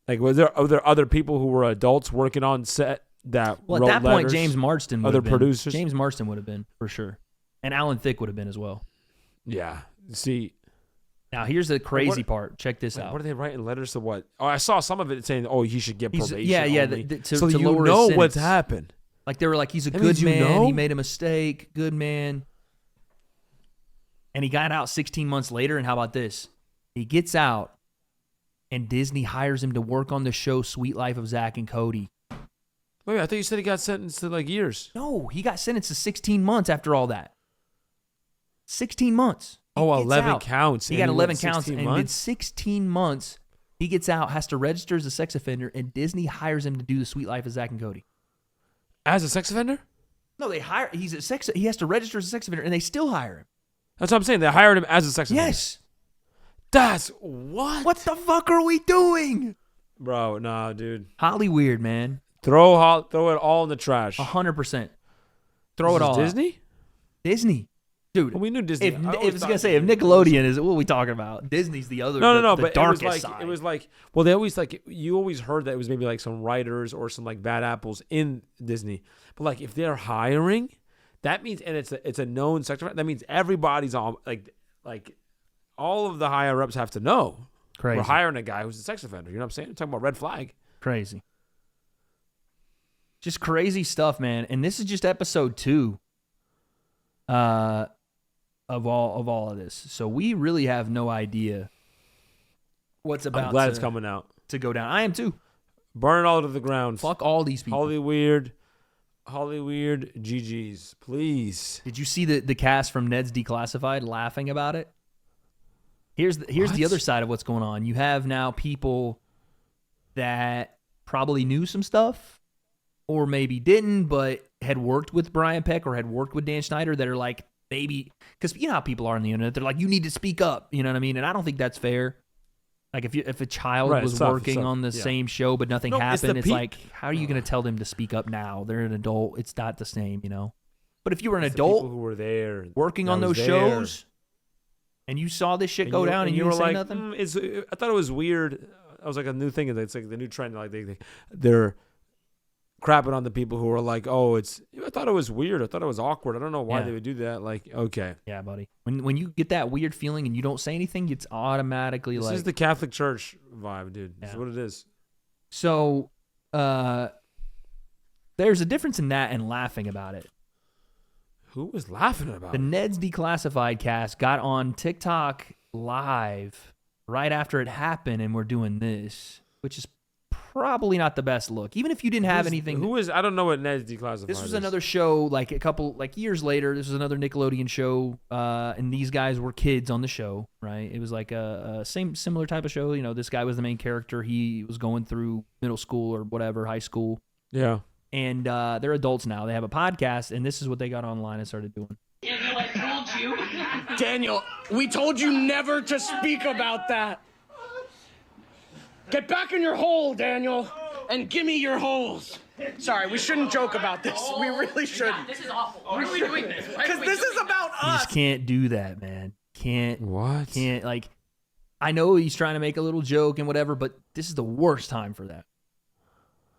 Like, are there other people who were adults working on set that wrote at that letters? point, James Marsden would other have been. producers? James Marsden would have been, for sure. And Alan Thicke would have been as well. Yeah. See. Now, here's the crazy part. Check this out. What are they writing letters to what? Oh, I saw some of it saying, oh, he should get probation. Yeah. So to you lower know his what's sentence. happened. Like, they were like, he's a That good means you man. know? He made a mistake. Good man. And he got out 16 months later. And how about this? He gets out, and Disney hires him to work on the show Sweet Life of Zach and Cody. Wait, I thought you said he got sentenced to like years. No, he got sentenced to 16 months after all that. 16 months. Oh, He 11 gets out. counts. He and got 11 went counts 16 and months? did 16 months. He gets out, has to register as a sex offender, and Disney hires him to do the Sweet Life of Zach and Cody. As a sex offender? No, he has to register as a sex offender, and they still hire him. That's what I'm saying. They hired him as a sex offender. Yes. That's what? What the fuck are we doing? Bro, nah, dude. Holly Weird, man. Throw it all in the trash. 100%. Throw it This all is out. Disney? Disney. Dude, Well, we knew Disney. if Nickelodeon is, what are we talking about? Disney's the other, No, the but darkest side. it was like, well, they always you always heard that it was maybe like some writers or some like bad apples in Disney. But like if they're hiring, that means, and it's a known sector, that means everybody's on like all of the higher ups have to know. Crazy. We're hiring a guy who's a sex offender. You know what I'm saying? I'm talking about red flag. Crazy. Just crazy stuff, man. And this is just episode 2 of all of this. So we really have no idea what's about I'm glad it's coming out. to go down. I am too. Burn it all to the ground. Fuck all these people. Holly Weird, GG's, please. Did you see the cast from Ned's Declassified laughing about it? Here's the other side of what's going on. You have now people that probably knew some stuff or maybe didn't, but had worked with Brian Peck or had worked with Dan Schneider that are like, maybe, because you know how people are on the internet. They're like, you need to speak up. You know what I mean? And I don't think that's fair. Like if a child was working on the same show but nothing happened, it's like, how are you going to tell them to speak up now? They're an adult. It's not the same, you know? But if you were an adult who were there working on those shows and you saw this shit go down and you were like, nothing? I thought it was weird. I was like a new thing. It's like the new trend. Like they're crapping on the people who are like, oh, I thought it was weird. I thought it was awkward. I don't know why Yeah. they would do that. Like, okay. Yeah, buddy. When you get that weird feeling and you don't say anything, it's automatically This like. is the Catholic Church vibe, dude. This is Yeah. what it is. So, there's a difference in that and laughing about it. Who was laughing about The it? Ned's Declassified cast got on TikTok live right after it happened, and we're doing this, which is probably not the best look. Even if you didn't have anything. Who is? I don't know what Ned's Declassified This was is. another show, like a couple, like years later. This was another Nickelodeon show, and these guys were kids on the show, right? It was like a similar type of show. You know, this guy was the main character. He was going through middle school or whatever, high school, Yeah. and they're adults now. They have a podcast, and this is what they got online and started doing. Daniel, I told you. Daniel, we told you never to speak about that. Get back in your hole, Daniel, and give me your holes. Sorry, we shouldn't joke about this. We really shouldn't. This is awful. Why are we doing this? Because this is about You us. just can't do that, man. Can't like. I know he's trying to make a little joke and whatever, but this is the worst time for that.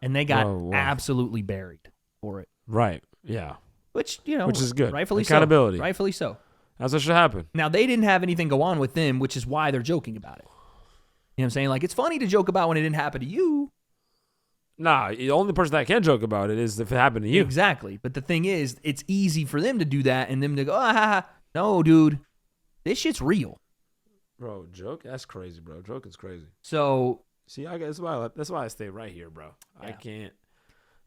And they got Whoa. absolutely buried for it, Right. Yeah. which you know, Which is good. rightfully Accountability. so. Rightfully so. That's what should happen. Now, they didn't have anything go on with them, which is why they're joking about it. You know what I'm saying? Like, it's funny to joke about when it didn't happen to you. Nah, the only person that can joke about it is if it happened to you. Exactly. But the thing is, it's easy for them to do that and them to go, ah, ha, ha. No, dude, this shit's real. Bro, joke? That's crazy, bro. Joke is crazy. So, See, that's why I stay right here, bro. I can't.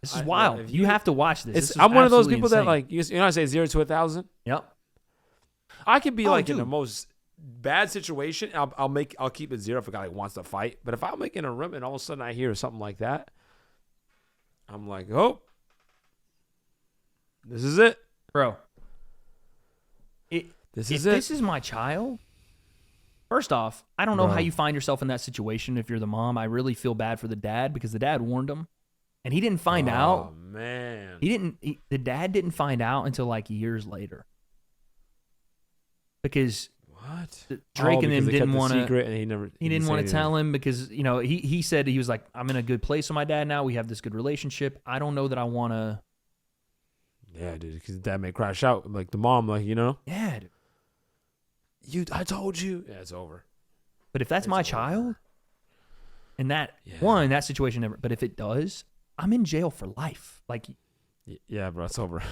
this is I- wild. if You you- have to watch this. This is I'm one of those absolutely people that, insane. like, you know, I say 0 to 1,000. Yep. I could be Oh, like in dude. the most bad situation. I'll keep it 0 if a guy like, wants to fight. But if I'm like in a room and all of a sudden I hear something like that, I'm like, oh, this is it. Bro. This If is it. this is my child, first off, I don't know Bro. how you find yourself in that situation if you're the mom. I really feel bad for the dad because the dad warned him. And he didn't find out. Oh man. The dad didn't find out until like years later. Because What? Drake and them because they didn't kept the want to. secret and he never. He didn't say want to anything. tell him because he said he was like, I'm in a good place with my dad now. We have this good relationship. I don't know that I want to. Yeah, dude, because dad may crash out like the mom, like Yeah, dude. I told you. Yeah, it's over. But if that's It's my over. child, and that Yeah. that situation never. But if it does, I'm in jail for life. Like Yeah, bro, it's over.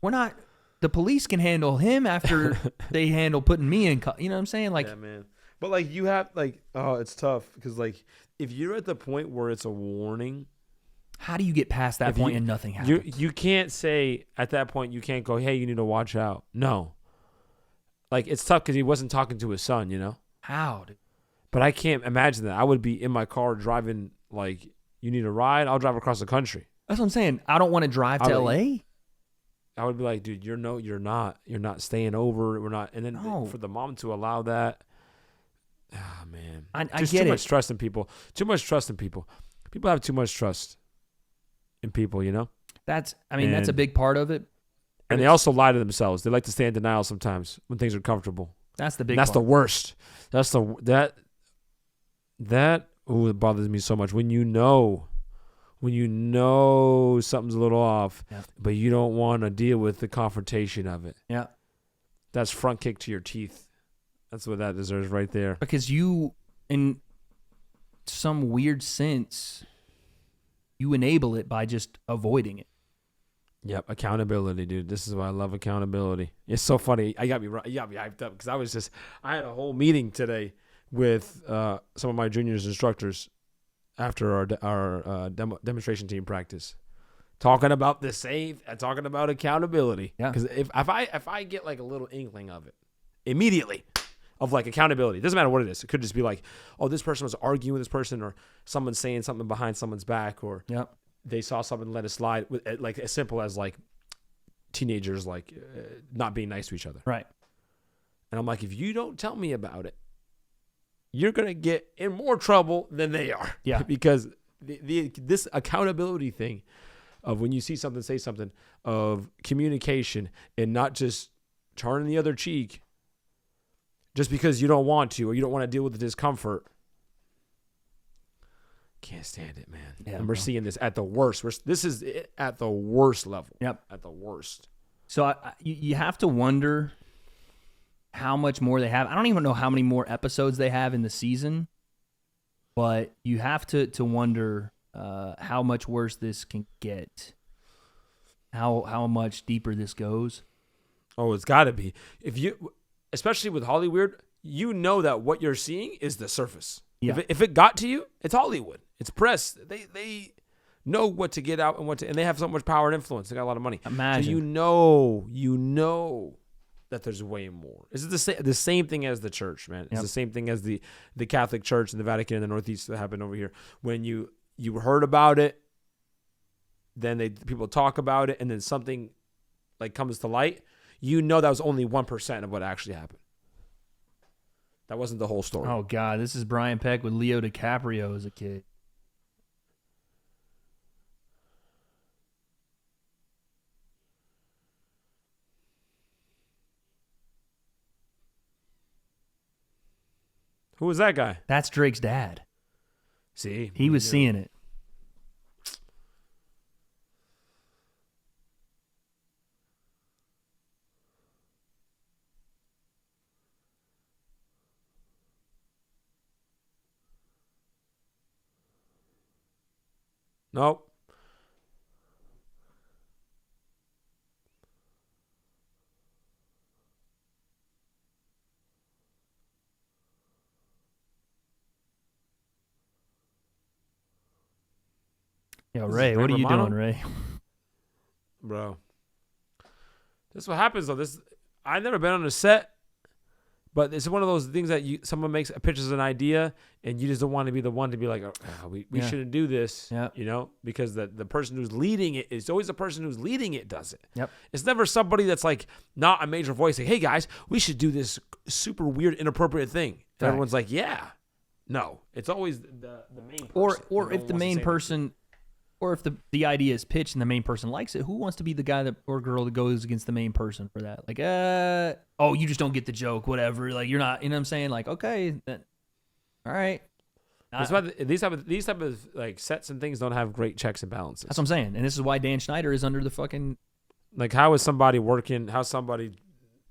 we're not. The police can handle him after they handle putting me in. You know what I'm saying? Like Yeah, man. But like you have like, oh, it's tough because like if you're at the point where it's a warning, how do you get past that If point you- and nothing happens? you can't say at that point you can't go, hey, you need to watch out. No. Like it's tough because he wasn't talking to his son, How? Dude? But I can't imagine that. I would be in my car driving like, you need a ride? I'll drive across the country. That's what I'm saying. I don't want to drive to I would- LA. I would be like, dude, you're not staying over. We're not. And then No. for the mom to allow that, man, I There's get too it. much trust in people. Too much trust in people. People have too much trust in people, That's a And- big part of it. And they also lie to themselves. They like to stay in denial sometimes when things are comfortable. That's the big. And that's the part. worst. That's that. Oh, it bothers me so much when you know something's a little off, Yeah. but you don't want to deal with the confrontation of it. Yeah. That's front kick to your teeth. That's what that deserves right there. Because you, in some weird sense, you enable it by just avoiding it. Yep, accountability, dude. This is why I love accountability. It's so funny. You got me hyped up because I had a whole meeting today with some of my juniors instructors after our demonstration team practice, talking about the same, talking about accountability. Yeah. Because if I get like a little inkling of it immediately, of like accountability, it doesn't matter what it is. It could just be like, oh, this person was arguing with this person, or someone's saying something behind someone's back, or Yep. they saw something, let it slide, with like as simple as like teenagers like not being nice to each other. Right. And I'm like, if you don't tell me about it, you're gonna get in more trouble than they are. Yeah. Because this accountability thing of when you see something, say something, of communication and not just turning the other cheek just because you don't want to or you don't want to deal with the discomfort. Can't stand it, man. Yeah, and we're bro. seeing this at the worst. This is it at the worst level. Yep. At the worst. So you have to wonder how much more they have. I don't even know how many more episodes they have in the season, but you have to wonder how much worse this can get, how much deeper this goes. Oh, it's got to be. Especially with Hollywood, you know that what you're seeing is the surface. Yeah. If it got to you, it's Hollywood. It's press. They know what to get out and they have so much power and influence. They got a lot of money. Imagine. So you know that there's way more. This is the same thing as the church, man. It's Yep. the same thing as the Catholic Church and the Vatican in the Northeast that happened over here. When you heard about it, then people talk about it, and then something like comes to light. You know that was only 1% of what actually happened. That wasn't the whole story. Oh God, this is Brian Peck with Leo DiCaprio as a kid. Who was that guy? That's Drake's dad. See, He was seeing it. Nope. Yo, This is Ray, what are you Romano? doing, Ray? Bro. This is what happens though. I've never been on a set, but it's one of those things that someone makes pitches an idea, and you just don't want to be the one to be like, oh, we Yeah. shouldn't do this, Yeah. because the person who's leading it is always the person who's leading it does it. Yep. It's never somebody that's like not a major voice like, hey guys, we should do this super weird, inappropriate thing. And Right. everyone's like, yeah. No, it's always the main person. Or that no if one the wants to main say person, or if the idea is pitched and the main person likes it, who wants to be the guy or girl that goes against the main person for that? Like, oh, you just don't get the joke, whatever. Like, you're not, you know what I'm saying? Like, okay, then, all right. That's why these type of like sets and things don't have great checks and balances. That's what I'm saying. And this is why Dan Schneider is under the fucking. Like, how is somebody working? How's somebody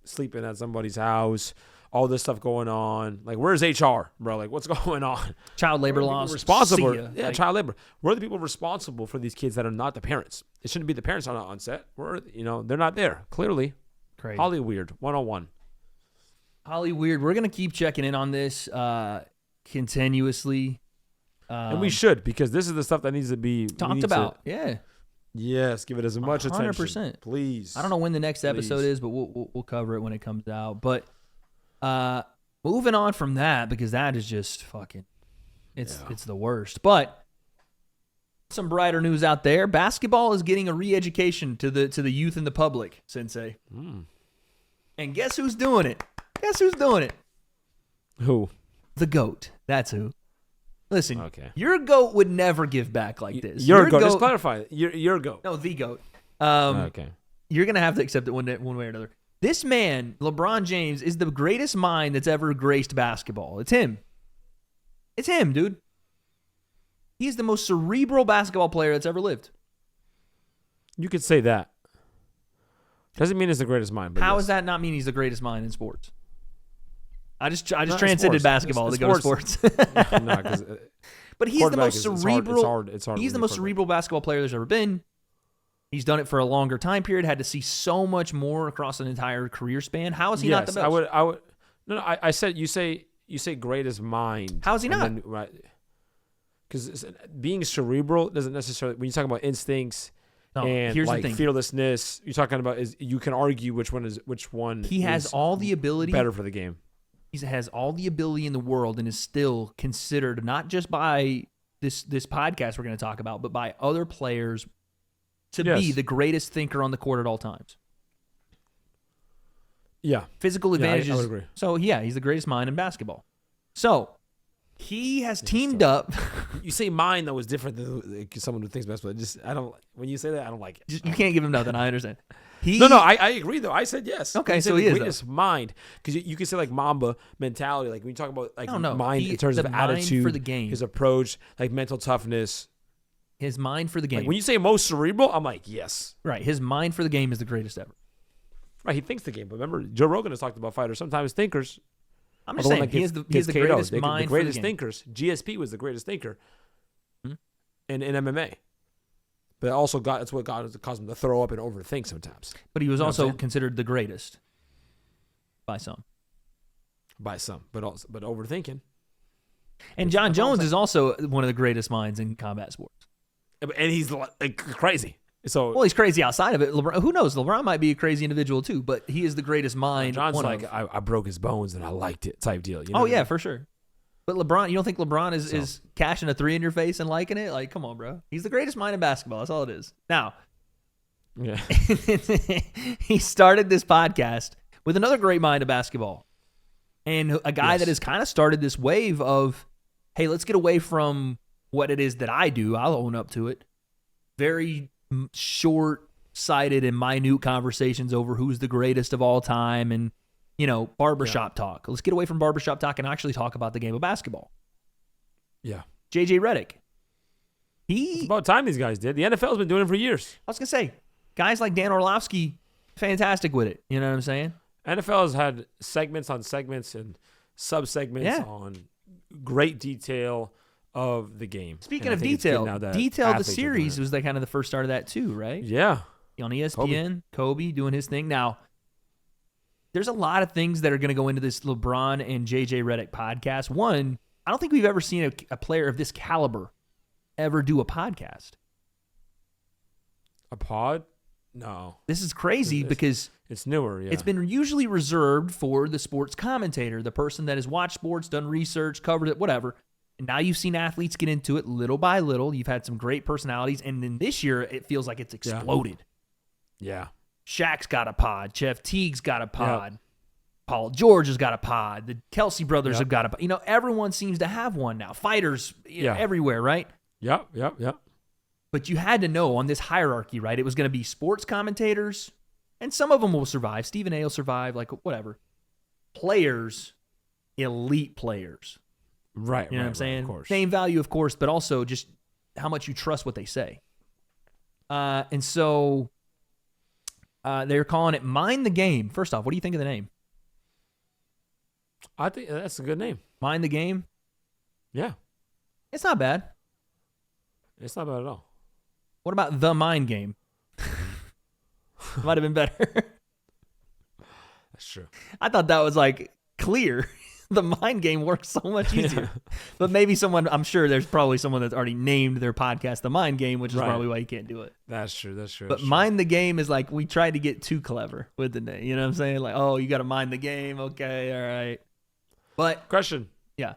sleeping at somebody's house? All this stuff going on. Like, where's HR, bro? Like, what's going on? Child labor Where are the laws. people responsible. See ya. Yeah, Like, child labor. Where are the people responsible for these kids that are not the parents? It shouldn't be the parents on set. They're not there. Clearly. crazy. Hollyweird 101. Hollyweird. We're gonna keep checking in on this continuously. And we should, because this is the stuff that needs to be talked about. Yeah. Yes, give it as much attention. 100%. Please. I don't know when the next episode Please. is, but we'll cover it when it comes out. But moving on from that, because that is just fucking, it's the worst. But some brighter news out there: basketball is getting a re-education to the youth and the public. Sensei, and guess who's doing it? Guess who's doing it? Who? The GOAT. That's who. Listen, Okay. your GOAT would never give back like this. Your goat. Just clarify. Your goat. No, the GOAT. Okay. You're going to have to accept it one way or another. This man, LeBron James, is the greatest mind that's ever graced basketball. It's him. It's him, dude. He's the most cerebral basketball player that's ever lived. You could say that. Doesn't mean it's the greatest mind. But How yes. does that not mean he's the greatest mind in sports? I just Not in transcended sports. basketball In to go to sports. No, 'cause, But he's the most quarterback is- cerebral. It's hard He's to the be most quarterback. cerebral basketball player there's ever been. He's done it for a longer time period. Had to see so much more across an entire career span. How is he not the best? I would. No. I said you say greatest mind. How is he not? Right. Because being cerebral doesn't necessarily. When you talk about instincts No, and here's the like thing. fearlessness, you're talking about is you can argue which one. He has is all the ability. better for the game. He has all the ability in the world and is still considered not just by this podcast we're going to talk about, but by other players to be Yes. the greatest thinker on the court at all times. Yeah. Physical Yeah, advantages. I would agree. So yeah, he's the greatest mind in basketball. So he has teamed up. You say mine though is different than someone who thinks basketball. I don't. When you say that, I don't like it. You can't give him nothing. I understand. I agree though. I said yes. Okay, When you say so the he is, greatest mind, because you can say like Mamba mentality, like when you talk about like No, mind in terms the of mind attitude for the game. his approach, like mental toughness. His mind for the game. Like when you say most cerebral, I'm like yes. Right. His mind for the game is the greatest ever. Right, he thinks the game. But remember, Joe Rogan has talked about fighters sometimes thinkers. I'm just saying, he is the greatest mind the greatest for the game. thinkers. GSP was the greatest thinker in MMA. But also, that's what caused him to throw up and overthink sometimes. But he was You know what I'm also saying? considered the greatest by some. By some, but overthinking. And John Jones is also one of the greatest minds in combat sports. And he's like crazy. So Well, he's crazy outside of it. LeBron, who knows? LeBron might be a crazy individual too, but he is the greatest mind. John's one like, of. I broke his bones and I liked it type deal. You know Oh what I yeah, mean? for sure. But LeBron, you don't think LeBron is cashing a 3 in your face and liking it? Like, come on, bro. He's the greatest mind in basketball. That's all it is. Now, Yeah. he started this podcast with another great mind of basketball. And a guy that has kind of started this wave of, hey, let's get away from what it is that I do. I'll own up to it. Very short-sighted and minute conversations over who's the greatest of all time and, barbershop talk. Let's get away from barbershop talk and actually talk about the game of basketball. Yeah. JJ Redick. It's about time these guys did. The NFL's been doing it for years. I was going to say, guys like Dan Orlovsky, fantastic with it. You know what I'm saying? NFL has had segments on segments and sub-segments on great detail of the game. Speaking of detail, the series was kind of the first start of that too, right? Yeah. On ESPN, Kobe doing his thing. Now, there's a lot of things that are going to go into this LeBron and JJ Redick podcast. One, I don't think we've ever seen a player of this caliber ever do a podcast. A pod? No. This is crazy because it's newer, yeah. it's been usually reserved for the sports commentator, the person that has watched sports, done research, covered it, whatever. And now you've seen athletes get into it little by little. You've had some great personalities. And then this year, it feels like it's exploded. Yeah. Shaq's got a pod. Jeff Teague's got a pod. Yep. Paul George has got a pod. The Kelsey brothers have got a pod. Everyone seems to have one now. Fighters everywhere, right? Yep. But you had to know on this hierarchy, right? It was going to be sports commentators, and some of them will survive. Stephen A will survive, like whatever. Players, elite players. Right. You know what I'm saying? Of course. Name value, of course, but also just how much you trust what they say. And so they're calling it Mind the Game. First off, what do you think of the name? I think that's a good name. Mind the Game? Yeah. It's not bad. It's not bad at all. What about The Mind Game? Might have been better. That's true. I thought that was clear. The Mind Game works so much easier. But maybe I'm sure there's probably someone that's already named their podcast The Mind Game, which is probably why you can't do it. That's true. But Mind the Game is we tried to get too clever with the name. You know what I'm saying? Oh, you got to mind the game. Okay, all right. But question. Yeah.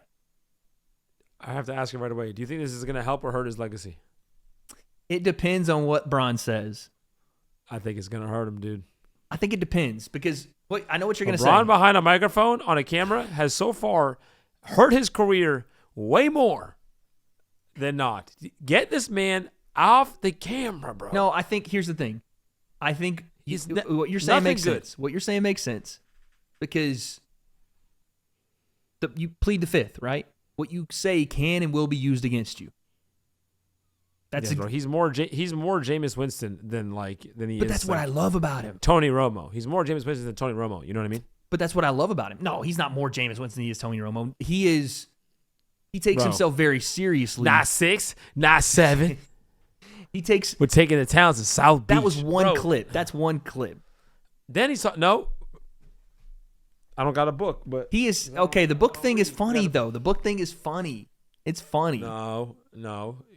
I have to ask you right away. Do you think this is going to help or hurt his legacy? It depends on what Bron says. I think it's going to hurt him, dude. I think it depends because I know what you're going to say. LeBron behind a microphone on a camera has so far hurt his career way more than not. Get this man off the camera, bro. No, I think here's the thing. I think what you're saying makes sense. What you're saying makes sense because you plead the fifth, right? What you say can and will be used against you. He's more Jameis Winston than he is. But that's what I love about him. Tony Romo. He's more Jameis Winston than Tony Romo. You know what I mean? But that's what I love about him. No, he's not more Jameis Winston than he is Tony Romo. He takes himself very seriously. Not 6, not 7. We're taking the towns to South Beach. That was one clip. That's one clip. Then he saw I don't got a book, but he is okay. The book thing is funny though. The book thing is funny. It's funny. No.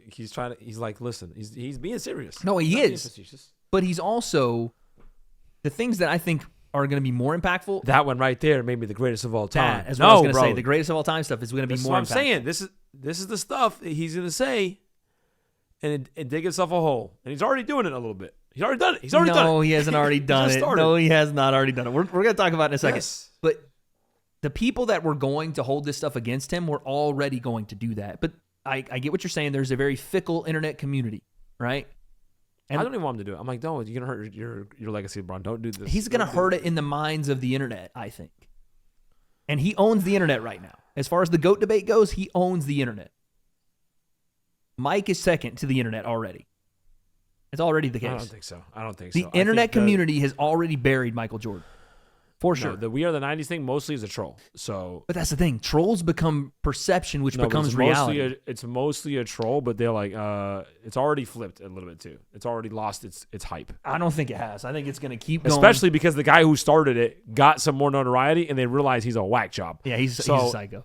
He's like, listen, he's being serious. No, he is. But he's also the things that I think are going to be more impactful. That one right there made me the greatest of all time. That's what I was going to say. The greatest of all time stuff is going to be more impactful. That's what I'm saying. This is the stuff that he's going to say and dig himself a hole. And he's already doing it a little bit. He's already done it. No, he hasn't already done it. No, he has not already done it. We're going to talk about it in a second. Yes. But the people that were going to hold this stuff against him were already going to do that. But I get what you're saying. There's a very fickle internet community, right? And I don't even want him to do it. I'm like, no, you're gonna hurt your legacy, LeBron. Don't do this. he's gonna hurt it in the minds of the internet, I think. And he owns the internet right now. As far as the GOAT debate goes, he owns the internet. Mike is second to the internet already. It's already the case. I don't think so. The internet community has already buried Michael Jordan. For sure. No, the We Are the 90s thing mostly is a troll. So, But that's the thing. Trolls become perception, which becomes it's reality. It's mostly a troll, but they're like, it's already flipped a little bit too. It's already lost its hype. I don't think it has. I think it's going to keep going. Especially because the guy who started it got some more notoriety, and they realize he's a whack job. Yeah, he's so a psycho.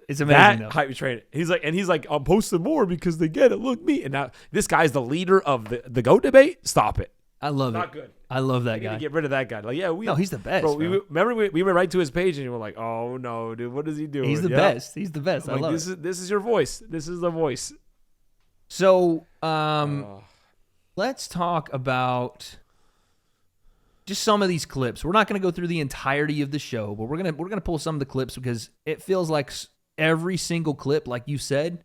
It's amazing, though. Hype train. He's like, I'm posting more because they get it. Look me. And now this guy's the leader of the GOAT debate. Stop it. I love it. Not good. I love that We need guy. to get rid of that guy. Like, yeah, No, he's the best. Bro, bro. remember we went right to his page and we were like, oh no, dude, what is he doing? He's the Yeah. best. He's the best. I Like, love this it. this is your voice. This is the voice. So, let's talk about just some of these clips. We're not going to go through the entirety of the show, but we're gonna pull some of the clips because it feels like every single clip, like you said,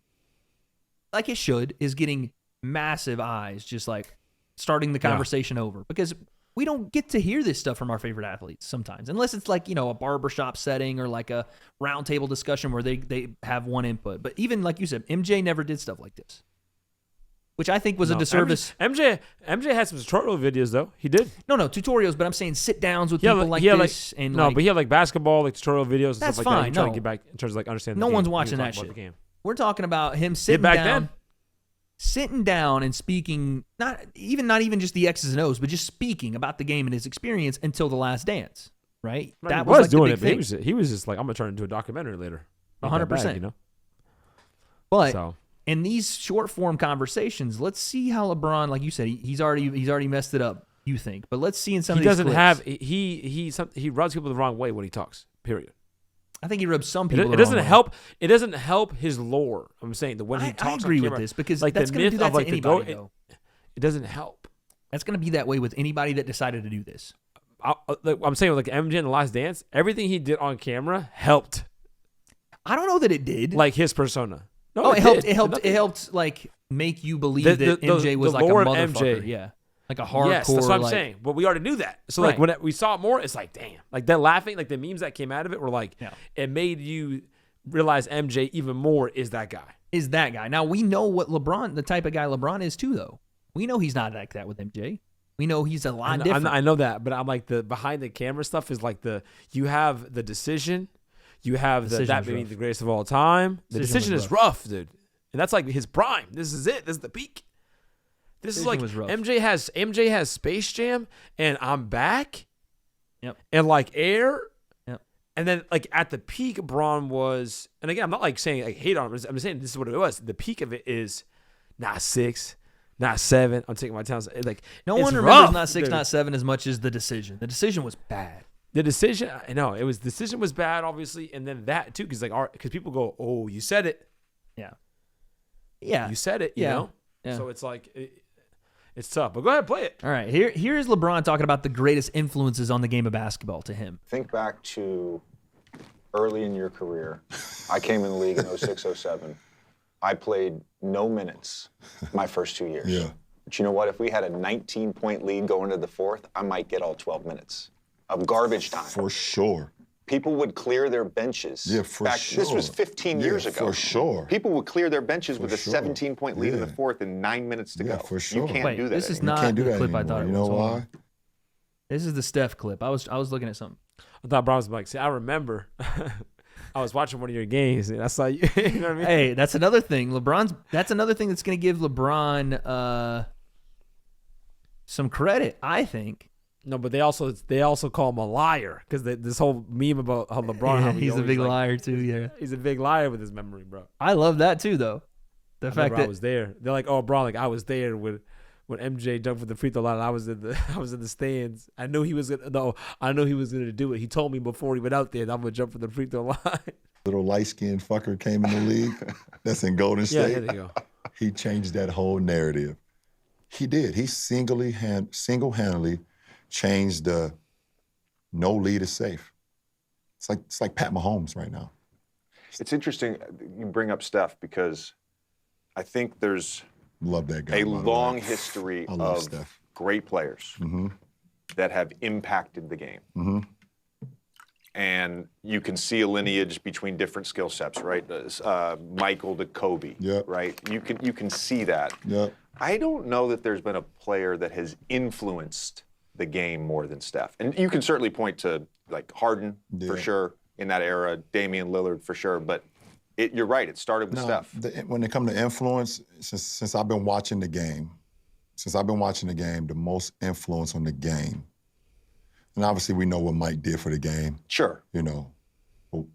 like it should, is getting massive eyes, just like starting the conversation over, because we don't get to hear this stuff from our favorite athletes sometimes, unless it's like, a barbershop setting or like a roundtable discussion where they have one input. But even like you said, MJ never did stuff like this, which I think was a disservice. MJ had some tutorial videos though. He did. No, tutorials, but I'm saying sit downs with people like this. And no, but he had like basketball, like tutorial videos and That's stuff like fine, that. He tried no. to get back in terms of like understanding. No the game. one's He was watching that talking about shit. the game. We're talking about him sitting back down. then. Sitting down and speaking, not even just the X's and O's, but just speaking about the game and his experience until the last dance, right? Right, That he was like doing the it, big but thing. he was just like, I'm gonna turn it into a documentary later. Ain't that 100%. bad, you know. But So in these short form conversations, let's see how LeBron, like you said, he's already messed it up. You think, but let's see in some he of these doesn't clips. have he rubs people the wrong way when he talks. Period. I think he rubs some people. It the doesn't wrong way. help. It doesn't help his lore. I'm saying that when he I talks, agree on with camera, this because like that's the going to myth do that of to like the anybody. GOAT, Though. it doesn't help. That's going to be that way with anybody that decided to do this. I'm saying with like MJ in The Last Dance, everything he did on camera helped, I don't know that it did. like his persona. No, oh, it helped. did. It helped. Nothing- it helped like make you believe The- that the- MJ was the like a lore of motherfucker. MJ. Yeah, like a hardcore. Yes, that's what I'm like, saying. But we already knew that. So Right. like when we saw it more, it's like, damn, like that laughing, like the memes that came out of it were like, Yeah. it made you realize MJ even more is that guy. Is that guy. Now we know what LeBron, the type of guy LeBron is too, though. We know he's not like that with MJ. We know he's a lot different. I know that, but I'm like the behind the camera stuff is like you have the decision, you have Decision that was being rough. the greatest of all time. The Decision decision was is rough, dude, and that's like his prime. This is it. This is the peak. This is Decision like was rough. MJ has Space Jam, and I'm back. Yep. And like Air. Yep. And then like at the peak, Braun was, and again, I'm not like saying like hate on him. I'm just saying this is what it was. The peak of it is not 6, not 7. I'm taking my time. Like no it's one remembers rough, not 6, dude. not 7 as much as the decision. The decision was bad. The decision, I know it was. Decision was bad, obviously, and then that too, because people go, "Oh, you said it, Yeah. Yeah. you said it," you Yeah. know. Yeah. So it's like it's tough. But go ahead, play it. All right. Here is LeBron talking about the greatest influences on the game of basketball to him. Think back to early in your career. I came in the league in 06, 07. I played no minutes my first 2 years. Yeah. But you know what? If we had a 19-point lead going into the fourth, I might get all 12 minutes of garbage time. For sure. People would clear their benches. Yeah, for sure. This was 15 years ago. For sure. People would clear their benches with a sure. 17-point lead in the Yeah. fourth and 9 minutes to Yeah, go. for sure. You can't Wait, do that this is anymore. not Can't do the that clip I anymore. thought it You know was. Hold why? on. This is the Steph clip. I was looking at something. I thought Braun was like, "See, I remember, I was watching one of your games, and I saw you." You know what I mean? Hey, that's another thing. That's another thing that's going to give LeBron some credit, I think. No, but they also call him a liar because this whole meme about how LeBron, how he he's a always, big like, liar too. Yeah, He's a big liar with his memory, bro. I love that too, though. The I fact remember I that was there. They're like, "Oh, Braun, like I was there when MJ dunked for the free throw line. I was in the stands. I knew he was gonna do it. He told me before he went out there that I'm gonna jump for the free throw line." Little light-skinned fucker came in the league. That's in Golden Yeah, State. there you go. He changed that whole narrative. He did. He single-handedly changed the no lead is safe. It's like Pat Mahomes right now. It's interesting you bring up Steph because I think there's Love that guy. A by the way. long history I love of Steph. great players that have impacted the game. And you can see a lineage between different skill sets, right? Michael to Kobe, Yep. right? You can see that. Yep. I don't know that there's been a player that has influenced the game more than Steph. And you can certainly point to like Harden for Yeah. sure in that era, Damian Lillard for sure, but you're right, it started with Steph. When it comes to influence, since I've been watching the game, the most influence on the game, and obviously we know what Mike did for the game. Sure. You know, well,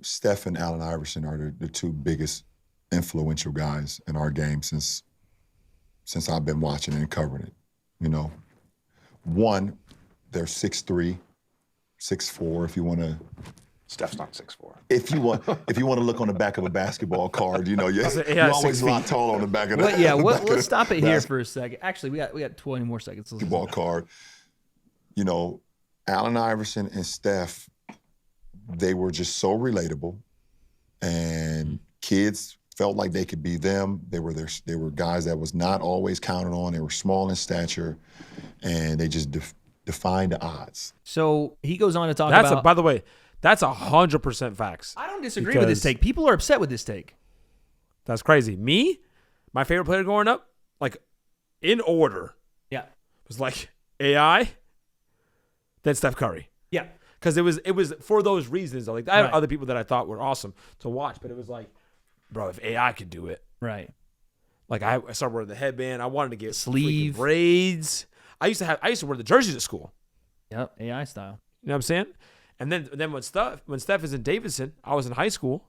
Steph and Allen Iverson are the two biggest influential guys in our game since I've been watching and covering it. You know, one, they're 6'3", 6'4", if you want to. Steph's not 6'4". If you want to look on the back of a basketball card, you know, you're yeah, always a lot tall on the back of that. Let's stop it here for a second. Actually, we got 20 more seconds. Basketball card. You know, Allen Iverson and Steph, they were just so relatable, and kids felt like they could be them. They were guys that was not always counted on. They were small in stature, and they just defined the odds. So he goes on to talk about. By the way, that's 100% facts. I don't disagree with this take. People are upset with this take. That's crazy. Me, my favorite player growing up, like in order, was like AI, then Steph Curry. Yeah. Because it was for those reasons. Like I have other people that I thought were awesome to watch, but it was like, bro, if AI could do it, right? Like I started wearing the headband. I wanted to get sleeve braids. I used to wear the jerseys at school. Yep, AI style. You know what I'm saying? And then when Steph is in Davidson, I was in high school.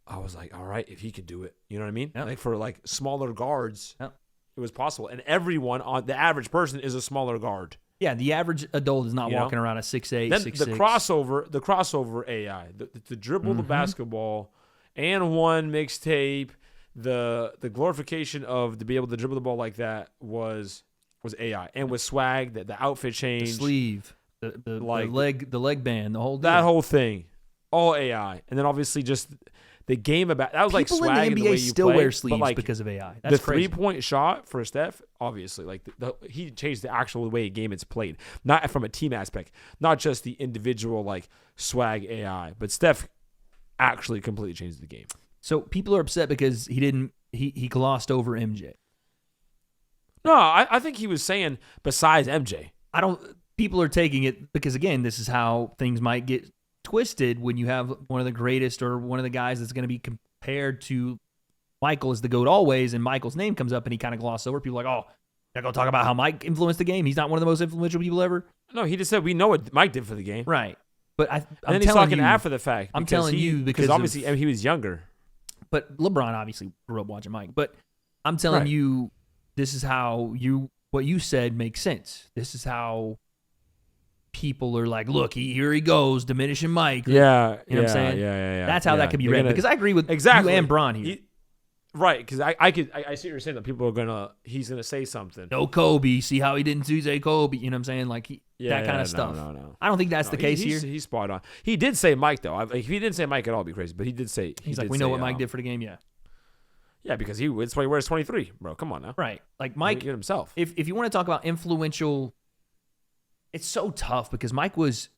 I was like, all right, if he could do it, you know what I mean? Yep. Like for like smaller guards, yep. It was possible. And everyone on the average person is a smaller guard. Yeah, the average adult is not walking around at 6'8", then 6'6". The crossover AI, the dribble the basketball, and one mixtape, the glorification of to be able to dribble the ball like that was AI, and with swag, the outfit change, the sleeve, the leg band, the whole deal. That whole thing, all AI, and then obviously just the game about that was People like swag in the NBA way you still play, wear but sleeves like because of AI. That's the crazy. 3-point shot for Steph, obviously, like he changed the actual way a game it's played, not from a team aspect, not just the individual like swag AI, but Steph actually completely changed the game. So people are upset because he glossed over MJ. No, I think he was saying besides MJ. People are taking it because, again, this is how things might get twisted when you have one of the greatest or one of the guys that's going to be compared to Michael as the GOAT always, and Michael's name comes up and he kind of glosses over. People are like, oh, you're going to talk about how Mike influenced the game? He's not one of the most influential people ever? No, he just said we know what Mike did for the game. Right. But I'm then he's telling talking you, after the fact. I'm telling you because obviously he was younger. But LeBron obviously grew up watching Mike. But I'm telling you, this is how what you said makes sense. This is how people are like, look, here he goes, diminishing Mike. Yeah. You know what I'm saying? Yeah. That's how that could be read. Because I agree with you and Bron here. Right, because I see what you're saying, that people are he's gonna say something. No Kobe, see how he didn't say Kobe, you know what I'm saying? Like that kind of stuff. No. I don't think that's the case here. He's spot on. He did say Mike though. If he didn't say Mike at all, it'd be crazy. But he did say he's like, we know what Mike did for the game, Yeah, because it's why he wears 23, bro. Come on now. Right. Like Mike himself. If you want to talk about influential, it's so tough because Mike was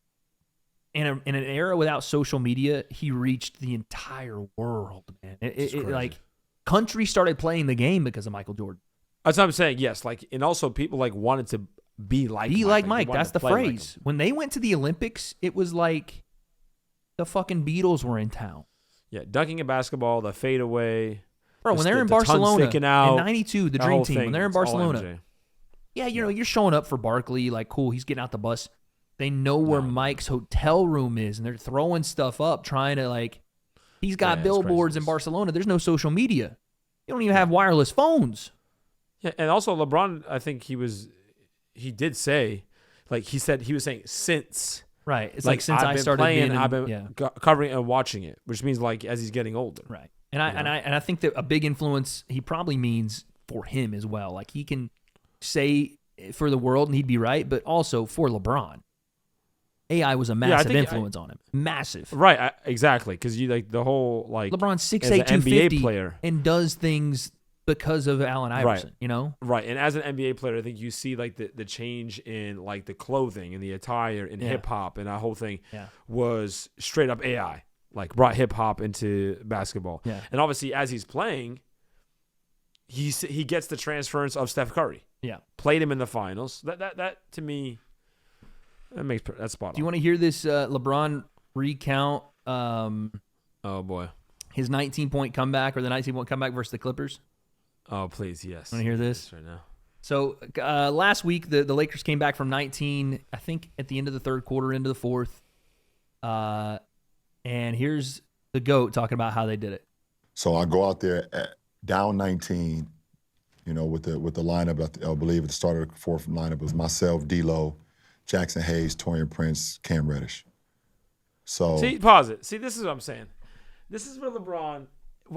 in an era without social media, he reached the entire world, man. It like country started playing the game because of Michael Jordan. That's what I'm saying. Yes, like, and also people like wanted to be like Mike. That's the phrase. When they went to the Olympics, it was like the fucking Beatles were in town. Yeah, dunking a basketball, the fadeaway. Bro, when they're in Barcelona in out, '92, the Dream Team, when they're in Barcelona, yeah, you're showing up for Barkley, like, cool, he's getting out the bus. They know where Mike's hotel room is, and they're throwing stuff up, trying to, like, he's got billboards in Barcelona. There's no social media. You don't even have wireless phones. Yeah, and also LeBron, I think he did say, like, he was saying since. Right. It's like since I started playing, being I've been covering and watching it, which means like as he's getting older. Right. And I think that a big influence he probably means for him as well. Like he can say for the world and he'd be right, but also for LeBron. AI was a massive influence on him. Massive. Right, exactly. Because you like the whole like LeBron's 6'8", NBA 250 player and does things because of Allen Iverson, you know? Right. And as an NBA player, I think you see like the change in like the clothing and the attire and hip hop and that whole thing was straight up AI. Like brought hip hop into basketball. Yeah. And obviously as he's playing, he gets the transference of Steph Curry. Yeah. Played him in the finals. That to me, that's spot on. Do you want to hear this LeBron recount oh boy. his 19-point comeback or the 19-point comeback versus the Clippers? Oh, please, yes. Want to hear this? Right now. So last week, the Lakers came back from 19, I think, at the end of the third quarter into the fourth. And here's the GOAT talking about how they did it. So I go out there down 19, with the lineup. I believe at the start of the fourth lineup, it was myself, D'Lo, Jackson Hayes, Torian Prince, Cam Reddish. So see, pause it. See, this is what I'm saying. This is where LeBron.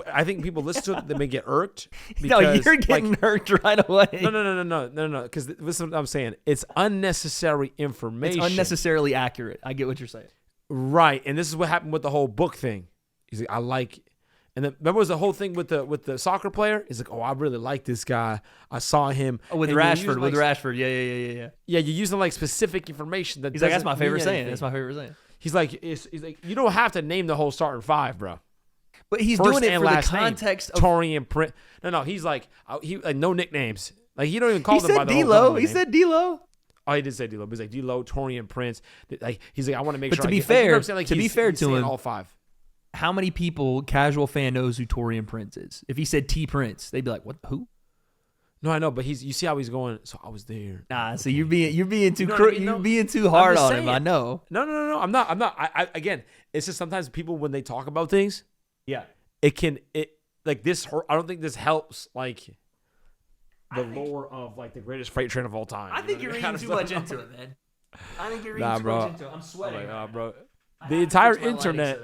I think people listen to it, they may get irked. No, you're getting irked right away. No. Because this is what I'm saying. It's unnecessary information. It's unnecessarily accurate. I get what you're saying. Right, and this is what happened with the whole book thing. He's like, I like, and then remember was the whole thing with the soccer player. He's like, oh, I really like this guy. I saw him with Rashford. Yeah. Yeah, you're using like specific information that. He's like, that's my favorite saying. That's my favorite saying. He's like, you don't have to name the whole starting five, bro. But he's doing it for the context of Torian Prince. No, he's like no nicknames. Like he don't even call them by the He said D'Lo. Oh, he did say D'Lo. But he's like D'Lo, Torian Prince. Like he's like, I want to make sure. But to be fair, he's to him, all five. How many people, casual fan, knows who Torian Prince is? If he said T Prince, they'd be like, "What? Who?" No, I know, but you see how he's going. So I was there. Nah, so you're being too being too hard on him. I know. No. I'm not. I again, it's just sometimes people when they talk about things. Yeah. It like this. I don't think this helps like the lore of like the greatest freight train of all time. I think you're reading too much into it, man. I think you're reading too much into it. I'm sweating. Bro. The entire internet.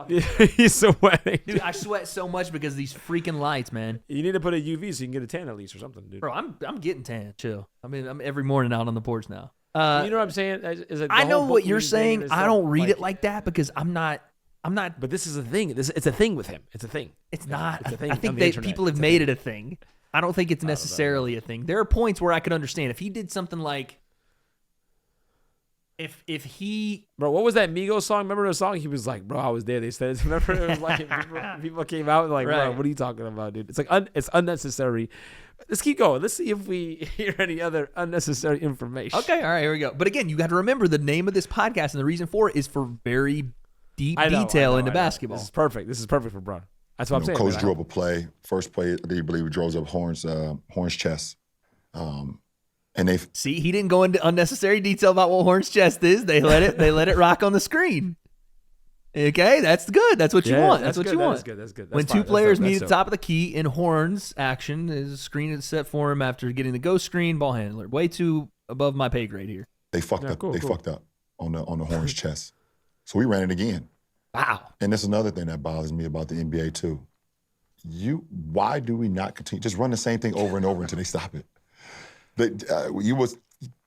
He's sweating. Dude, I sweat so much because of these freaking lights, man. You need to put a UV so you can get a tan at least or something, dude. Bro, I'm getting tan. Chill. I mean, I'm every morning out on the porch now. You know what I'm saying? I know what you're saying. I don't read it like that because I'm not. But this is a thing. It's a thing with him. It's a thing. It's not. It's a thing. I think that people have made it a thing. I don't think it's necessarily a thing. There are points where I could understand if he did something like, if he. Bro, what was that Migos song? Remember the song? He was like, bro, I was there. They said, remember it was like people came out and like, right. Bro, what are you talking about, dude? It's like it's unnecessary. Let's keep going. Let's see if we hear any other unnecessary information. Okay, all right, here we go. But again, you got to remember the name of this podcast and the reason for it is for very deep detail into basketball. This is perfect. This is perfect for Bron. That's what I'm saying. Coach drew up a play. First play, I believe he draws up Horn's chest. And they see he didn't go into unnecessary detail about what Horn's chest is. They let it rock on the screen. Okay, that's good. That's what you want. That's what you want. That's good. When two players meet at the top of the key in Horn's action, his screen is set for him after getting the ghost screen. Ball handler, way too above my pay grade here. They fucked up. They fucked up on the Horn's chest. So we ran it again. Wow. And that's another thing that bothers me about the NBA too. Why do we not continue? Just run the same thing over and over until they stop it.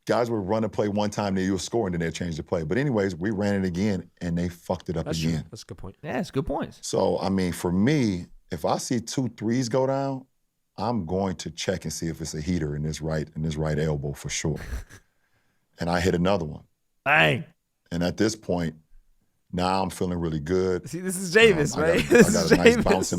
Guys would run a play one time, then you would score, and then they'd change the play. But anyways, we ran it again, and they fucked it up again. True. That's a good point. Yeah, it's good points. So, I mean, for me, if I see 2 threes go down, I'm going to check and see if it's a heater in this right elbow for sure. And I hit another one. Bang. And at this point, now I'm feeling really good. See, this is Jameis, right? I got a nice bounce in.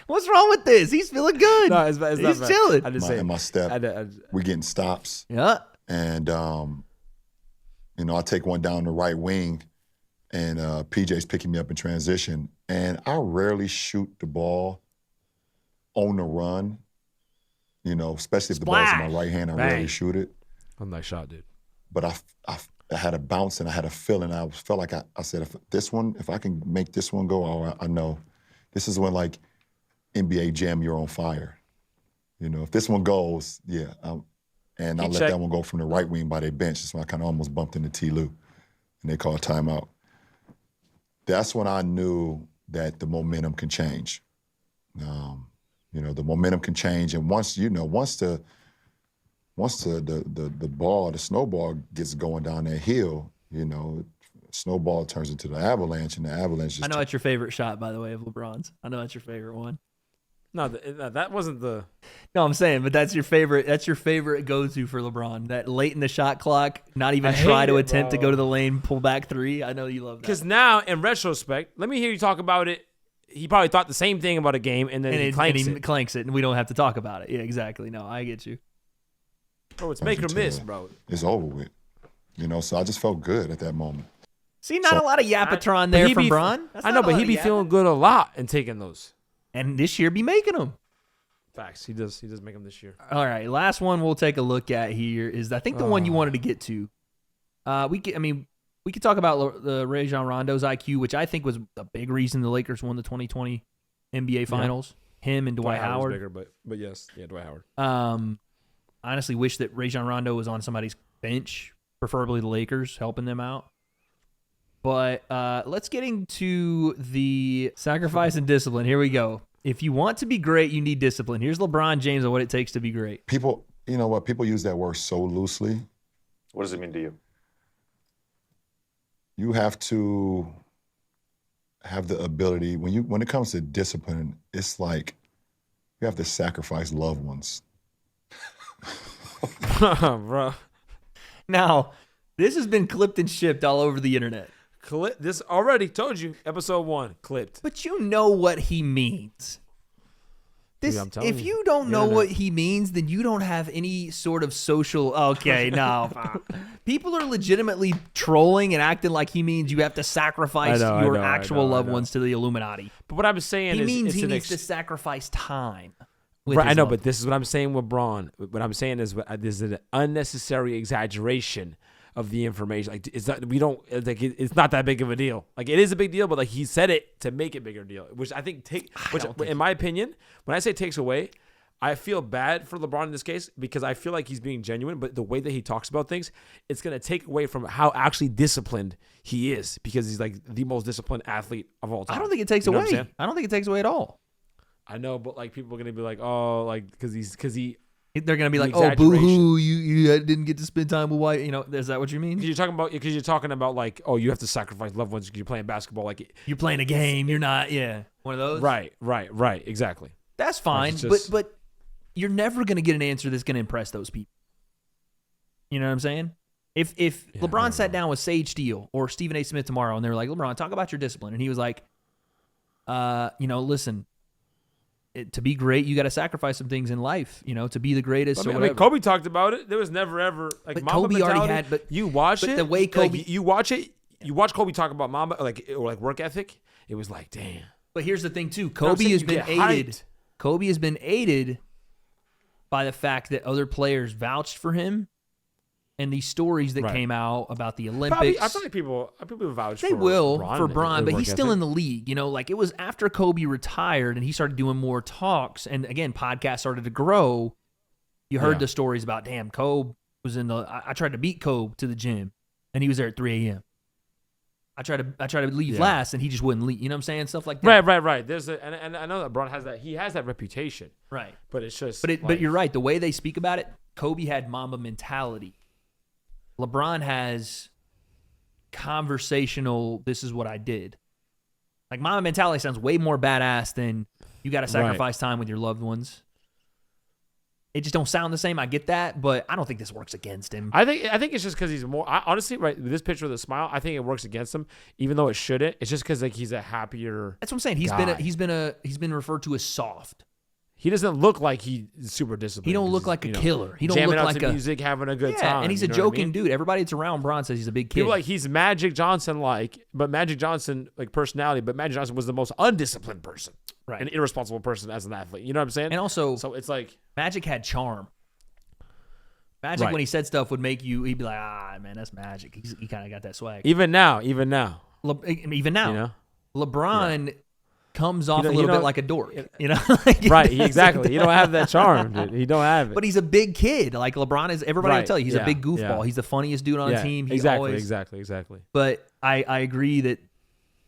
What's wrong with this? He's feeling good. No, it's not He's chilling. I just say my step. We're getting stops. Yeah. And, I take one down the right wing, and PJ's picking me up in transition. And I rarely shoot the ball on the run, especially if the ball's in my right hand. I rarely shoot it. A nice shot, dude. But I had a bounce and I had a feeling. I felt like I said, if I can make this one go, I know. This is when, like, NBA Jam, you're on fire. If this one goes, yeah. And I let that one go from the right wing by their bench. So I kind of almost bumped into T. Lou, and they called timeout. That's when I knew that the momentum can change. The momentum can change, and once the ball, the snowball gets going down that hill, snowball turns into the avalanche, and the avalanche just. I know that's your favorite shot, by the way, of LeBron's. I know that's your favorite one. No, that wasn't the. No, I'm saying, but that's your favorite. That's your favorite go-to for LeBron. That late in the shot clock, not even try to attempt to go to the lane, pull back three. I know you love that. Because now, in retrospect, let me hear you talk about it. He probably thought the same thing about a game, and then he clanks it, and we don't have to talk about it. Yeah, exactly. No, I get you. Bro, it's make or miss, bro. It's over with. So I just felt good at that moment. See, not a lot of Yapatron there from Bron. I know, but he be feeling good a lot in taking those. And this year be making them. Facts. He does make them this year. All right, last one we'll take a look at here is I think the one you wanted to get to. We could talk about the Rajon Rondo's IQ, which I think was a big reason the Lakers won the 2020 NBA Finals. Yeah. Him and Dwight Howard. Bigger, but yes, Dwight Howard. Honestly, wish that Rajon Rondo was on somebody's bench, preferably the Lakers, helping them out. But let's get into the sacrifice and discipline. Here we go. If you want to be great, you need discipline. Here's LeBron James on what it takes to be great. People, you know what? People use that word so loosely. What does it mean to you? You have to have the ability, when it comes to discipline, it's like you have to sacrifice loved ones. Bro. Now, this has been clipped and shipped all over the internet. This already told you, episode 1, clipped. But you know what he means. If you don't know what he means, then you don't have any sort of social. Okay, no. People are legitimately trolling and acting like he means you have to sacrifice your actual loved ones to the Illuminati. But what I'm saying he means he needs to sacrifice time. Right, I know, but this is what I'm saying with Braun. What I'm saying is there's an unnecessary exaggeration of the information. Like it's not that big of a deal. Like it is a big deal, but like he said it to make it bigger deal, which I think in my opinion, when I say takes away, I feel bad for LeBron in this case because I feel like he's being genuine, but the way that he talks about things, it's gonna take away from how actually disciplined he is because he's like the most disciplined athlete of all time. I don't think it takes away. I don't think it takes away at all. I know, but like people are gonna be like, oh, like because they're gonna be like, oh, boo-hoo, you didn't get to spend time with White. Is that what you mean? Because you're talking about like, oh, you have to sacrifice loved ones because you're playing basketball. Like you're playing a game, you're not. Yeah, one of those. Right. Exactly. That's fine, but you're never gonna get an answer that's gonna impress those people. You know what I'm saying? If LeBron sat down with Sage Steele or Stephen A. Smith tomorrow and they were like, LeBron, talk about your discipline, and he was like, listen. To be great, you got to sacrifice some things in life, to be the greatest. I mean, Kobe talked about it. There was never ever like but Mamba Kobe mentality. Already had, but you watch it. The way Kobe, like, you watch it. You watch Kobe talk about Mamba, or work ethic. It was like, damn. But here's the thing too: Kobe has been aided. Kobe has been aided by the fact that other players vouched for him, and these stories that came out about the Olympics. I feel like people vouch for Bron, but he's still in the league. Like it was after Kobe retired and he started doing more talks, and again, podcasts started to grow. You heard the stories about, damn, Kobe was I tried to beat Kobe to the gym, and he was there at 3 a.m. I tried to leave last, and he just wouldn't leave. You know what I'm saying? Stuff like that. Right. And I know that Bron has that. He has that reputation. Right. But it's just. But you're right. The way they speak about it, Kobe had Mamba mentality. LeBron has conversational, this is what I did. Like, Mamba mentality sounds way more badass than you got to sacrifice time with your loved ones. It just don't sound the same. I get that, but I don't think this works against him. I think it's just because he's more. Honestly, right, this picture of the smile, I think it works against him, even though it shouldn't. It's just because like he's a happier. That's what I'm saying. He's been referred to as soft. He doesn't look like he's super disciplined. He don't look like a killer. He don't look like a music, having a good time. And he's a joking dude. Everybody that's around Bron says he's a big kid. People like he's Magic Johnson but Magic Johnson personality. But Magic Johnson was the most undisciplined person, right? An irresponsible person as an athlete. You know what I'm saying? And also, so it's like Magic had charm. Magic, when he said stuff, would make you. He'd be like, man, that's Magic. He kind of got that swag. Even now. LeBron comes off a little bit like a dork, right? Exactly. He don't have that charm, dude. He don't have it. But he's a big kid. Like LeBron is. Everybody will tell you he's a big goofball. Yeah. He's the funniest dude on the team. Exactly. But I agree that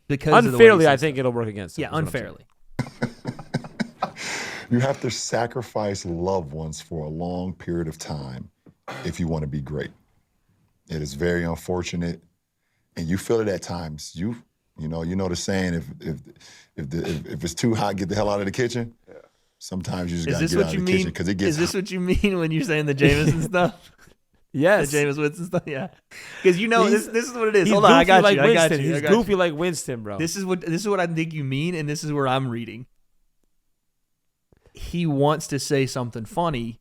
because unfairly, I think it'll work against him. Yeah, unfairly. You have to sacrifice loved ones for a long period of time if you want to be great. It is very unfortunate, and you feel it at times. You know the saying: if it's too hot, get the hell out of the kitchen. Yeah. Sometimes you just Is got to this get out what of you the mean? kitchen because it gets Is this what you mean when you're saying the Jameson stuff? Yes. The Jameis Winston stuff, yeah. Because He's- this is what it is. He's Hold on, I goofy got like you. I got Winston. you. I He's got you. goofy like Winston, bro. This is what I think you mean, and this is where I'm reading. He wants to say something funny,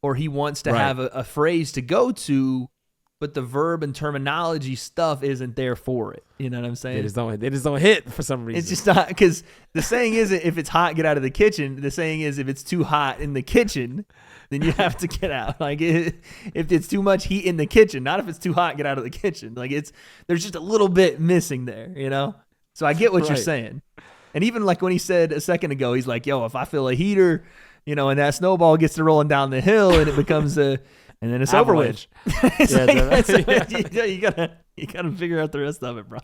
or he wants to Right. have a phrase to go to, but the verb and terminology stuff isn't there for it. You know what I'm saying? They just don't hit for some reason. It's just not, because the saying isn't if it's hot, get out of the kitchen. The saying is if it's too hot in the kitchen, then you have to get out. Like if it's too much heat in the kitchen, not if it's too hot, get out of the kitchen. Like there's just a little bit missing there, you know? So I get what you're Right. saying. And even like when he said a second ago, he's like, yo, if I feel a heater, you know, and that snowball gets to rolling down the hill and it becomes and then it's over with. It's you gotta figure out the rest of it, bro.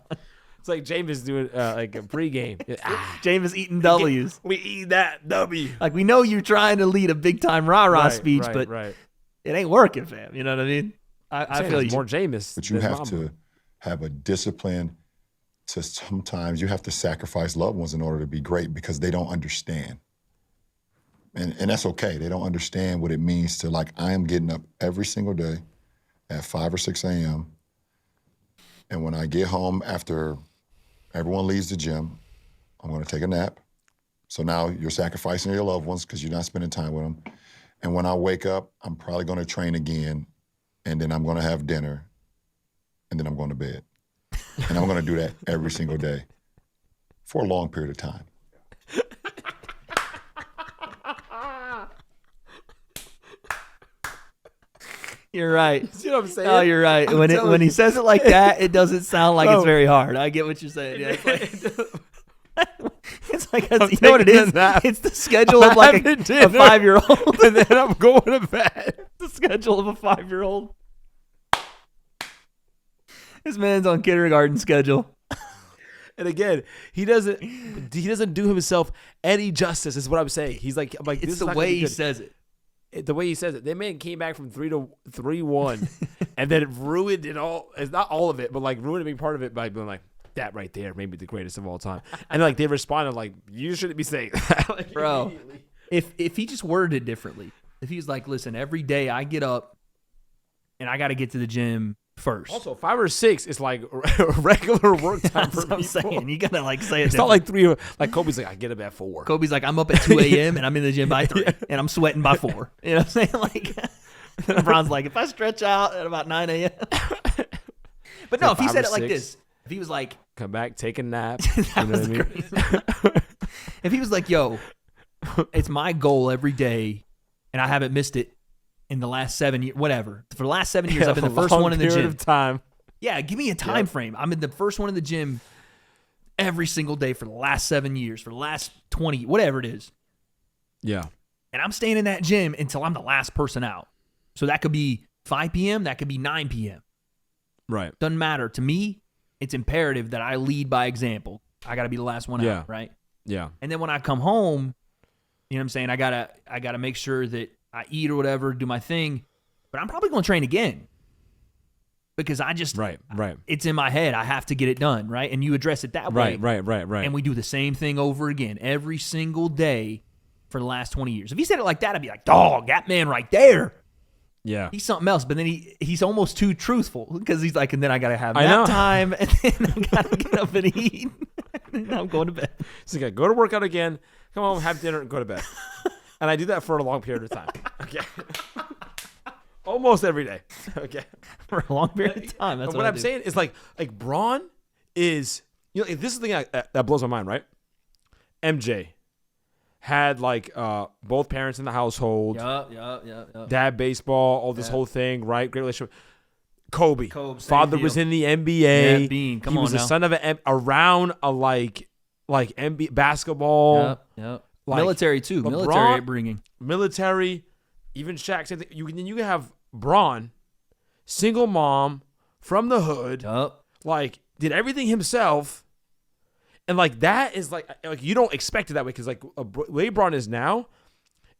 It's like James doing like a pregame. Jameis eating W's. We eat that W. Like we know you're trying to lead a big time rah-rah Right, speech, right, but right. it ain't working, fam. You know what I mean? I feel you. More Jameis. But you than have Mama. to have a discipline to sometimes you have to sacrifice loved ones in order to be great because they don't understand. And that's okay. They don't understand what it means to, like, I am getting up every single day at 5 or 6 a.m. And when I get home after everyone leaves the gym, I'm going to take a nap. So now you're sacrificing your loved ones because you're not spending time with them. And when I wake up, I'm probably going to train again. And then I'm going to have dinner. And then I'm going to bed. And I'm going to do that every single day for a long period of time. You're right. See what I'm saying? Oh, you're right. I'm When telling he you. says it like that, it doesn't sound like Bro. it's very hard. I get what you're saying. Yeah, it's like I'm you know what it taking is? a nap. It's the schedule of like having a dinner. 5-year-old. And then I'm going to bed. The schedule of a 5-year-old. This man's on kindergarten schedule. And again, he doesn't do himself any justice. Is what I'm saying. He's like, this It's is the not gonna way be he good. says it. The way he says it. That man came back from 3-1, and then it ruined it all. It's not all of it, but like ruined a big part of it by being like, that right there, maybe the greatest of all time. And like they responded like, you shouldn't be saying that, like, Bro, immediately. if he just worded it differently, if he's like, listen, every day I get up and I got to get to the gym first. Also, 5 or 6 is like regular work time That's for what I'm people. saying. You gotta like say it. It's not like 3. Like Kobe's like, I get up at 4. Kobe's like, I'm up at 2 a.m. and I'm in the gym by 3 and I'm sweating by 4. You know what I'm saying? Like, LeBron's like, if I stretch out at about 9 a.m. But no, if he 5 said or it like 6. this, if he was like, Come back, take a nap. that You know was what I mean? crazy. If he was like, yo, it's my goal every day and I haven't missed it in the last 7 years, whatever. For the last 7 years, I've been the first Long one in the period gym. of time. Yeah, give me a time frame. I'm in the first one in the gym every single day for the last 7 years, for the last 20, whatever it is. Yeah. And I'm staying in that gym until I'm the last person out. So that could be 5 p.m., that could be 9 p.m. Right. Doesn't matter. To me, it's imperative that I lead by example. I got to be the last one Yeah. out, right? Yeah. And then when I come home, you know what I'm saying? I gotta make sure that I eat or whatever, do my thing. But I'm probably going to train again because I just Right. it's in my head. I have to get it done, right? And you address it that way. Right. And we do the same thing over again every single day for the last 20 years. If he said it like that, I'd be like, dog, that man right there. Yeah. He's something else. But then he's almost too truthful because he's like, and then I got to have I know. nap time and then I got to get up and eat. And then I'm going to bed. So you go to workout again, come home, have dinner, and go to bed. And I do that for a long period of time. Okay. Almost every day. Okay. For a long period of time. That's But what I I'm do. saying is like Braun is, this is the thing that blows my mind, right? MJ had like both parents in the household, Yup. dad baseball, all this whole thing, right? Great relationship. Kobe, same father deal. was in the NBA. Yeah, Deen, come he on was the now. son of around a like NBA basketball, Yep. like Military too. LeBron- Military bringing. military, even Shaq. Same thing. You can have Braun, single mom from the hood, Yup. like did everything himself, and like that is like you don't expect it that way because like way Braun is now,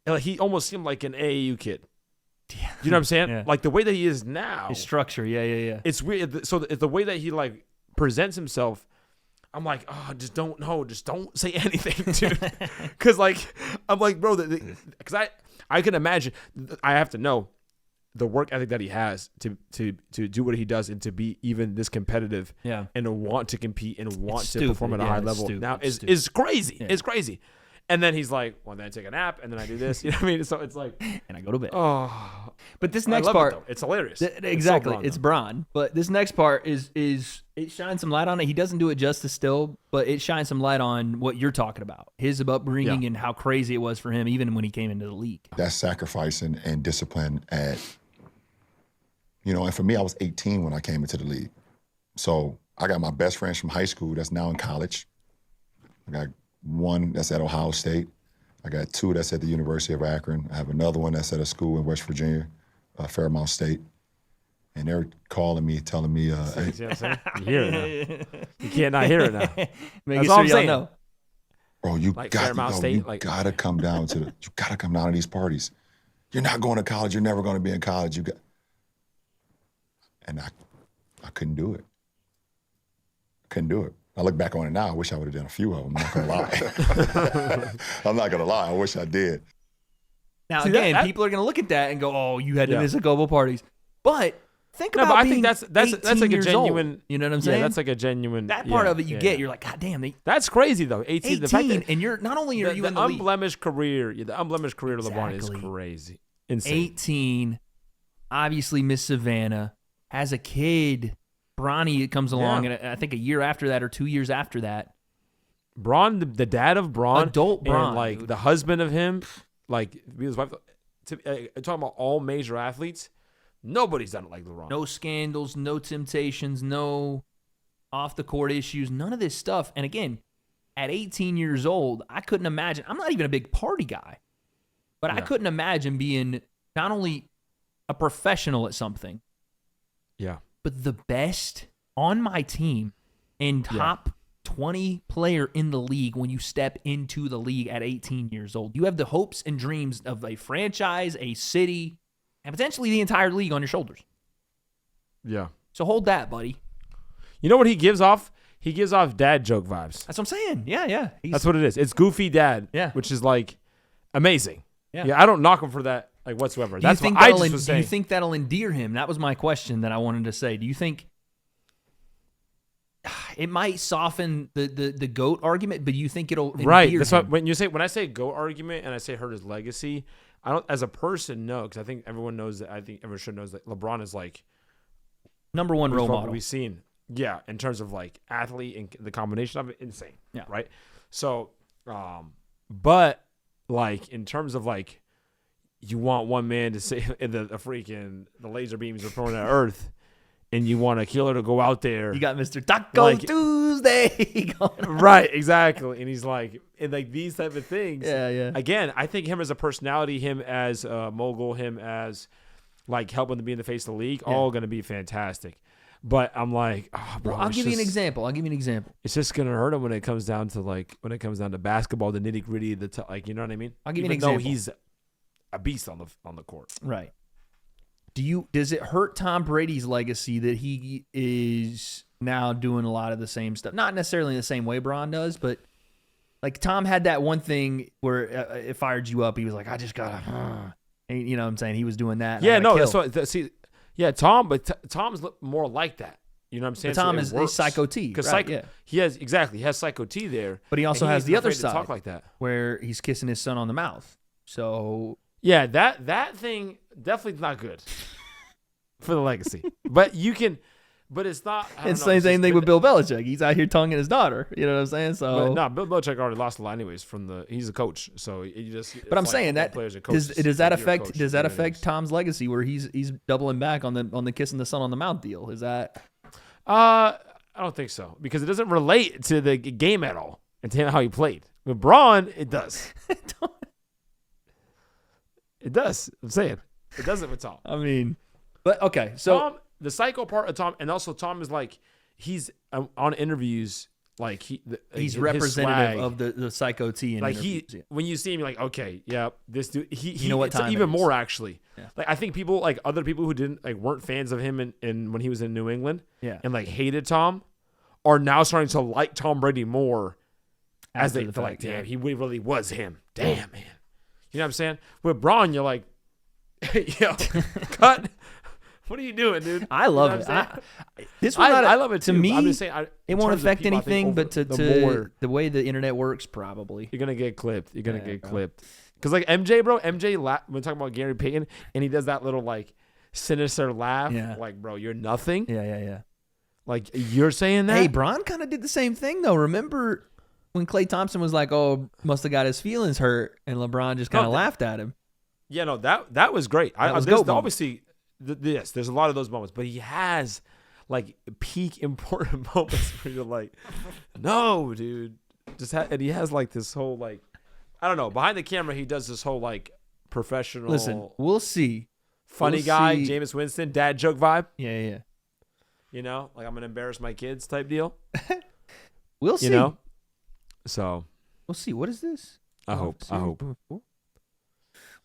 and like he almost seemed like an AAU kid. Yeah. You know what I'm saying? Yeah. Like the way that he is now, His structure. Yeah. it's weird. So the way that he like presents himself, I'm like, oh, just don't say anything, dude. Because like, I'm like, bro, because I can imagine. I have to know the work ethic that he has to do what he does and to be even this competitive, and to want to compete and want to perform at a high level. Now is crazy. Yeah. It's crazy. And then he's like, well, then I take a nap, and then I do this. You know what I mean? So it's like, and I go to bed. Oh, but this next part, it's hilarious. Exactly, it's Bron. But this next part is it shines some light on it. He doesn't do it justice still, but it shines some light on what you're talking about, his upbringing and how crazy it was for him, even when he came into the league. That's sacrifice and discipline and for me, I was 18 when I came into the league. So I got my best friends from high school that's now in college. I got one that's at Ohio State. I got two that's at the University of Akron. I have another one that's at a school in West Virginia, Fairmount State. And they're calling me, telling me, hey, you hear it now. You can't not hear it now. That's all I'm saying. Know. Bro, you gotta come down to these parties. You're not going to college. You're never going to be in college. And I couldn't do it. I look back on it now. I wish I would have done a few of them. I'm not going to lie. I'm not going to lie. I wish I did. Now, again, people are going to look at that and go, oh, you had to miss a couple parties. But think about I being think that's like a genuine. Old. You know what I'm saying? Yeah, that's like a genuine. That part of it you get. You're like, God damn. That's crazy, though. 18 the fact that, and you're not only are you in the unblemished career. The unblemished career of LeBron is crazy. Insane. 18, obviously Miss Savannah, has a kid. Bronny comes along, and I think a year after that or 2 years after that. Bron, the dad of Bron, adult Bron, and like the husband of him, like his wife. Talking about all major athletes, nobody's done it like LeBron. No scandals, no temptations, no off the court issues, none of this stuff. And again, at 18 years old, I couldn't imagine. I'm not even a big party guy, but I couldn't imagine being not only a professional at something. Yeah. But the best on my team and top 20 player in the league when you step into the league at 18 years old. You have the hopes and dreams of a franchise, a city, and potentially the entire league on your shoulders. Yeah. So hold that, buddy. You know what he gives off? He gives off dad joke vibes. That's what I'm saying. Yeah. That's what it is. It's goofy dad, which is like amazing. Yeah, I don't knock him for that. Like whatsoever. That's what I just was saying. Do you think that'll endear him? That was my question that I wanted to say. Do you think it might soften the GOAT argument, but do you think it'll endear That's him? what when I say GOAT argument and I say hurt his legacy, I don't as a person no, because I think everyone knows that. I think everyone should knows that LeBron is like number one role model we've seen. Yeah, in terms of like athlete and the combination of it, insane. Yeah, right. So, but like in terms of like. You want one man to say the laser beams are thrown at Earth, and you want a killer to go out there. You got Mr. Taco Tuesday going on. Right, exactly. And he's like, and like these type of things. Yeah. Again, I think him as a personality, him as a mogul, him as like helping to be in the face of the league, all going to be fantastic. But I'm like, oh, bro. I'll give you an example. It's just gonna hurt him when it comes down to basketball, the nitty gritty, like you know what I mean. I'll give you an example. Though he's a beast on the court. Right. Does it hurt Tom Brady's legacy that he is now doing a lot of the same stuff? Not necessarily in the same way Bron does, but like Tom had that one thing where it fired you up. He was like, I just gotta, you know what I'm saying? He was doing that. Yeah, no, that's what, see, Tom, but Tom's more like that. You know what I'm saying? But Tom is Psycho T. Right, he has Psycho T there. But he also has the other side talk like that, where he's kissing his son on the mouth. So yeah, that thing definitely not good for the legacy. But it's not. It's the same thing with Bill Belichick. He's out here tonguing his daughter. You know what I'm saying? So Bill Belichick already lost a lot anyways he's a coach. So you just. But I'm saying that does that affect Tom's legacy where he's doubling back on the kissing the son on the mouth deal? Is that? I don't think so because it doesn't relate to the game at all and to how he played. With Braun, it does. It does. I'm saying it doesn't with Tom. I mean, but okay. So Tom, the psycho part of Tom, and also Tom is like he's on interviews like he's representative of the Psycho T. In like interviews. When you see him, you're like, okay, yeah, this dude. You know what time even it is. more actually. Yeah. Like I think people like other people who weren't fans of him and when he was in New England, and like hated Tom, are now starting to like Tom Brady more as After they the feel fact, like, damn, yeah. he really was him. Damn, man. You know what I'm saying? With Braun, you're like, yo, cut. What are you doing, dude? I love You know it. what I'm saying? This one, I love it to too. me. I'm just saying, It in won't terms of affect people, I think anything, over but to the more the way the internet works, probably. you're gonna get clipped. You're gonna Yeah, get bro. clipped. Because like MJ, bro, we're talking about Gary Payton, and he does that little like sinister laugh. Yeah. Like, bro, you're nothing. Yeah. Like you're saying that. Hey, Bron kind of did the same thing though. Remember when Klay Thompson was like, "Oh, must have got his feelings hurt," and LeBron just kind of laughed at him. Yeah, no, that was great. That was there's GOAT moment. obviously, yes, there's a lot of those moments, but he has like peak important moments where you're like, no, dude, and he has like this whole like, I don't know, behind the camera he does this whole like professional, Listen, we'll see. funny we'll guy, see. Jameis Winston, dad joke vibe. Yeah. You know, like I'm gonna embarrass my kids type deal. We'll see. You know, so We'll see. What is this? I hope.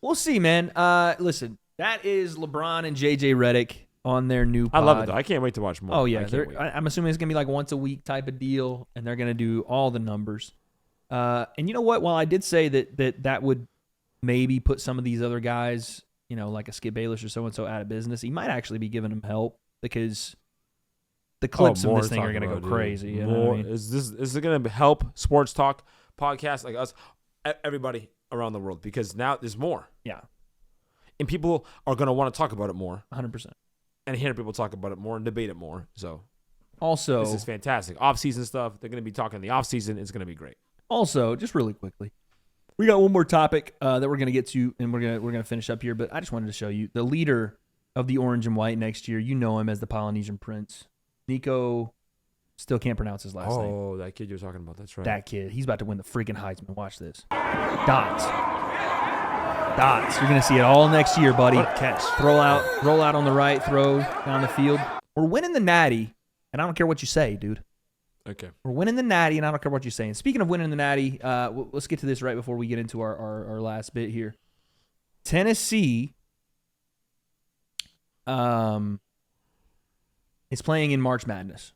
We'll see, man. Listen, that is LeBron and JJ Redick on their new I pod. love it though. I can't wait to watch more. Oh yeah, I can't wait. I'm assuming it's gonna be like once a week type of deal, and they're gonna do all the numbers. And you know what? While I did say that would maybe put some of these other guys, you know, like a Skip Bayless or so and so, out of business, he might actually be giving them help because the clips of more this thing are talking gonna go about, dude. crazy. You know More what I mean? is this gonna help sports talk podcasts like us, everybody around the world, because now there's more. Yeah, And people are going to want to talk about it more 100%. and hear people talk about it more and debate it more. So Also, this is fantastic. Off-season stuff. They're going to be talking in the off-season. It's going to be great. Also, just really quickly, we got one more topic that we're gonna get to, and we're gonna finish up here. But I just wanted to show you the leader of the Orange and White next year. You know him as the Polynesian Prince, Nico. Still can't pronounce his last name. Oh, that kid you were talking about. That's right. That kid, he's about to win the freaking Heisman. Watch this. Dots. You're gonna see it all next year, buddy. What a catch. Roll out on the right, throw down the field. We're winning the Natty, and I don't care what you say, dude. Okay. We're winning the Natty, and I don't care what you're saying. Speaking of winning the Natty, let's get to this right before we get into our last bit here. Tennessee is playing in March Madness.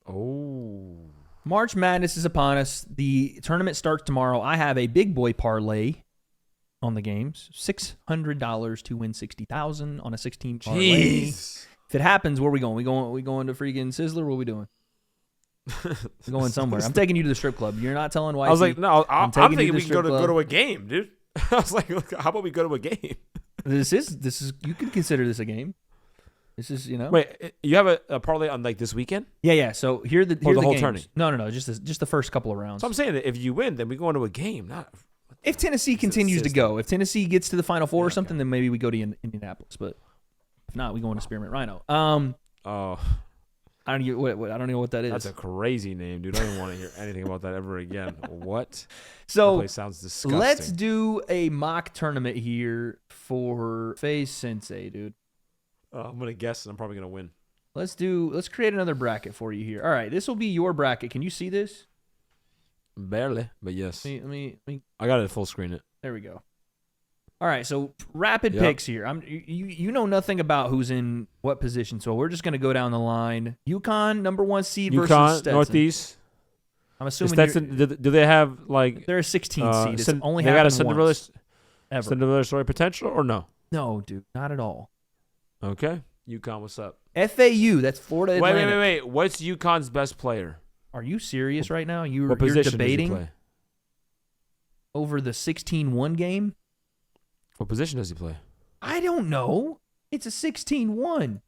Oh. March Madness is upon us. The tournament starts tomorrow. I have a big boy parlay on the games. $600 to win $60,000 on a 16 parlay. Jeez. If it happens, where are we going? We going to freaking Sizzler? What are we doing? We're going somewhere. I'm taking you to the strip club. You're not telling why. I was like, no, I'm taking you thinking to we the can go strip to a game, dude. I was like, look, how about we go to a game? This is you can consider this a game. This is, you know. Wait, you have a parlay on like this weekend? Yeah. So here the the whole games. tourney? No. Just the first couple of rounds. So I'm saying that if you win, then we go into a game. Not If Tennessee continues to go, if Tennessee gets to the Final Four or something, then maybe we go to Indianapolis. But if not, we go into Spearmint Rhino. oh, I don't know what that is. that's a crazy name, dude. I don't even want to hear anything about that ever again. What? That So place sounds disgusting. let's do a mock tournament here for FaZe Sensei, dude. I'm gonna guess, and I'm probably gonna win. Let's create another bracket for you here. All right, this will be your bracket. Can you see this? Barely, but yes. Let me I got it full screen. It. there we go. All right, so rapid Yep. picks here. You know nothing about who's in what position, so we're just gonna go down the line. UConn, number 1 seed versus UConn, Stetson. Northeast. I'm Is assuming Stetson, do they have like? they're a 16 seed. It's only they got a happened Cinderella, once ever. Cinderella story potential or no? No, dude, not at all. Okay, UConn, what's up? FAU, that's Florida Atlantic. Wait. What's UConn's best player? Are you serious right now? You're What position debating does he play? over the 16-1 game? What position does he play? I don't know. It's a 16-1.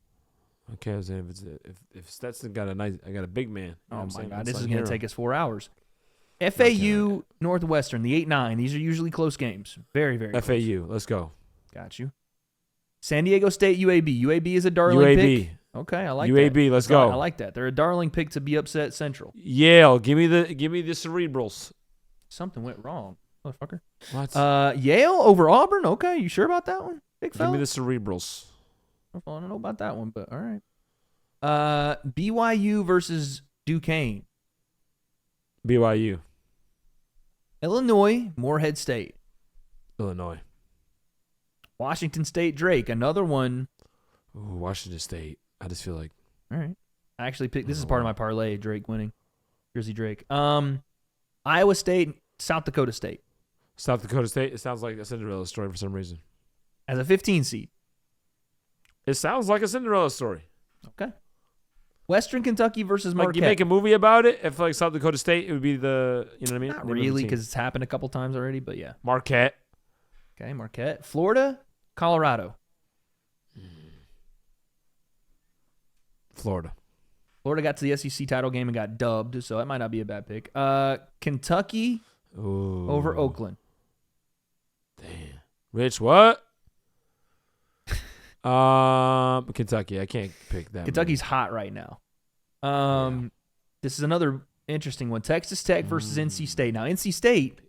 Okay, I was saying if Stetson got a big man. You know what Oh I'm my saying? God, That's this is like going to hero. take us 4 hours. can't FAU, Northwestern, the 8-9. These are usually close games. Very, very close. FAU. Let's go. Got you. San Diego State, UAB. UAB is a darling UAB. pick. Okay, I like that. UAB. Let's go. I like that. They're a darling pick to be upset Central. Yale. Give me the cerebrals. Something went wrong, motherfucker. What? Yale over Auburn. Okay, you sure about that one, big Give fella? me the cerebrals. I don't know about that one, but all right. BYU versus Duquesne. BYU. Illinois, Morehead State. Illinois. Washington State, Drake. Another one. Ooh, Washington State. I just feel like All right. I actually picked. This is part of my parlay. Drake winning. Jersey Drake. Iowa State, South Dakota State South Dakota State. It sounds like a Cinderella story for some reason. as a 15 seed. It sounds like a Cinderella story. Okay. Western Kentucky versus Like Marquette. you make a movie about it. If like South Dakota State, it would be the you know what I mean. Not Name of the really, team. because it's happened a couple times already. But yeah. Marquette. Okay, Marquette, Florida, Colorado. Florida. Florida got to the SEC title game and got dubbed, so that might not be a bad pick. Kentucky Ooh. over Oakland. Damn. Rich, what? Kentucky. I can't pick that. Kentucky's hot right now. This is another interesting one. Texas Tech versus NC State. Now, NC State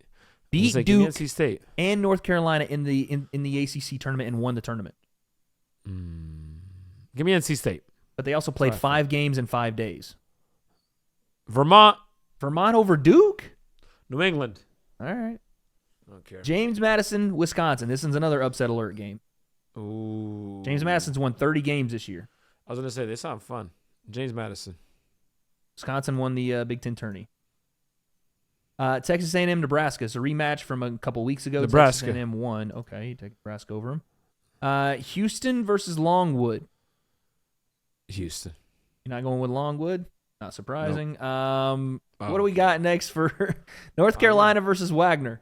beat Duke NC State. and North Carolina in the ACC tournament and won the tournament. Give me NC State. But they also played 5 games in 5 days. Vermont. Vermont over Duke? New England. All right. I don't care. James Madison, Wisconsin. This is another upset alert game. Ooh. James Madison's won 30 games this year. I was gonna say they sound fun. James Madison. Wisconsin won the Big Ten tourney. Texas A&M, Nebraska. It's a rematch from a couple weeks ago. Nebraska. Texas A&M won. Okay, you take Nebraska over them. Houston versus Longwood. Houston. You're not going with Longwood? Not surprising. What Oh, do we got next for North Carolina versus Wagner?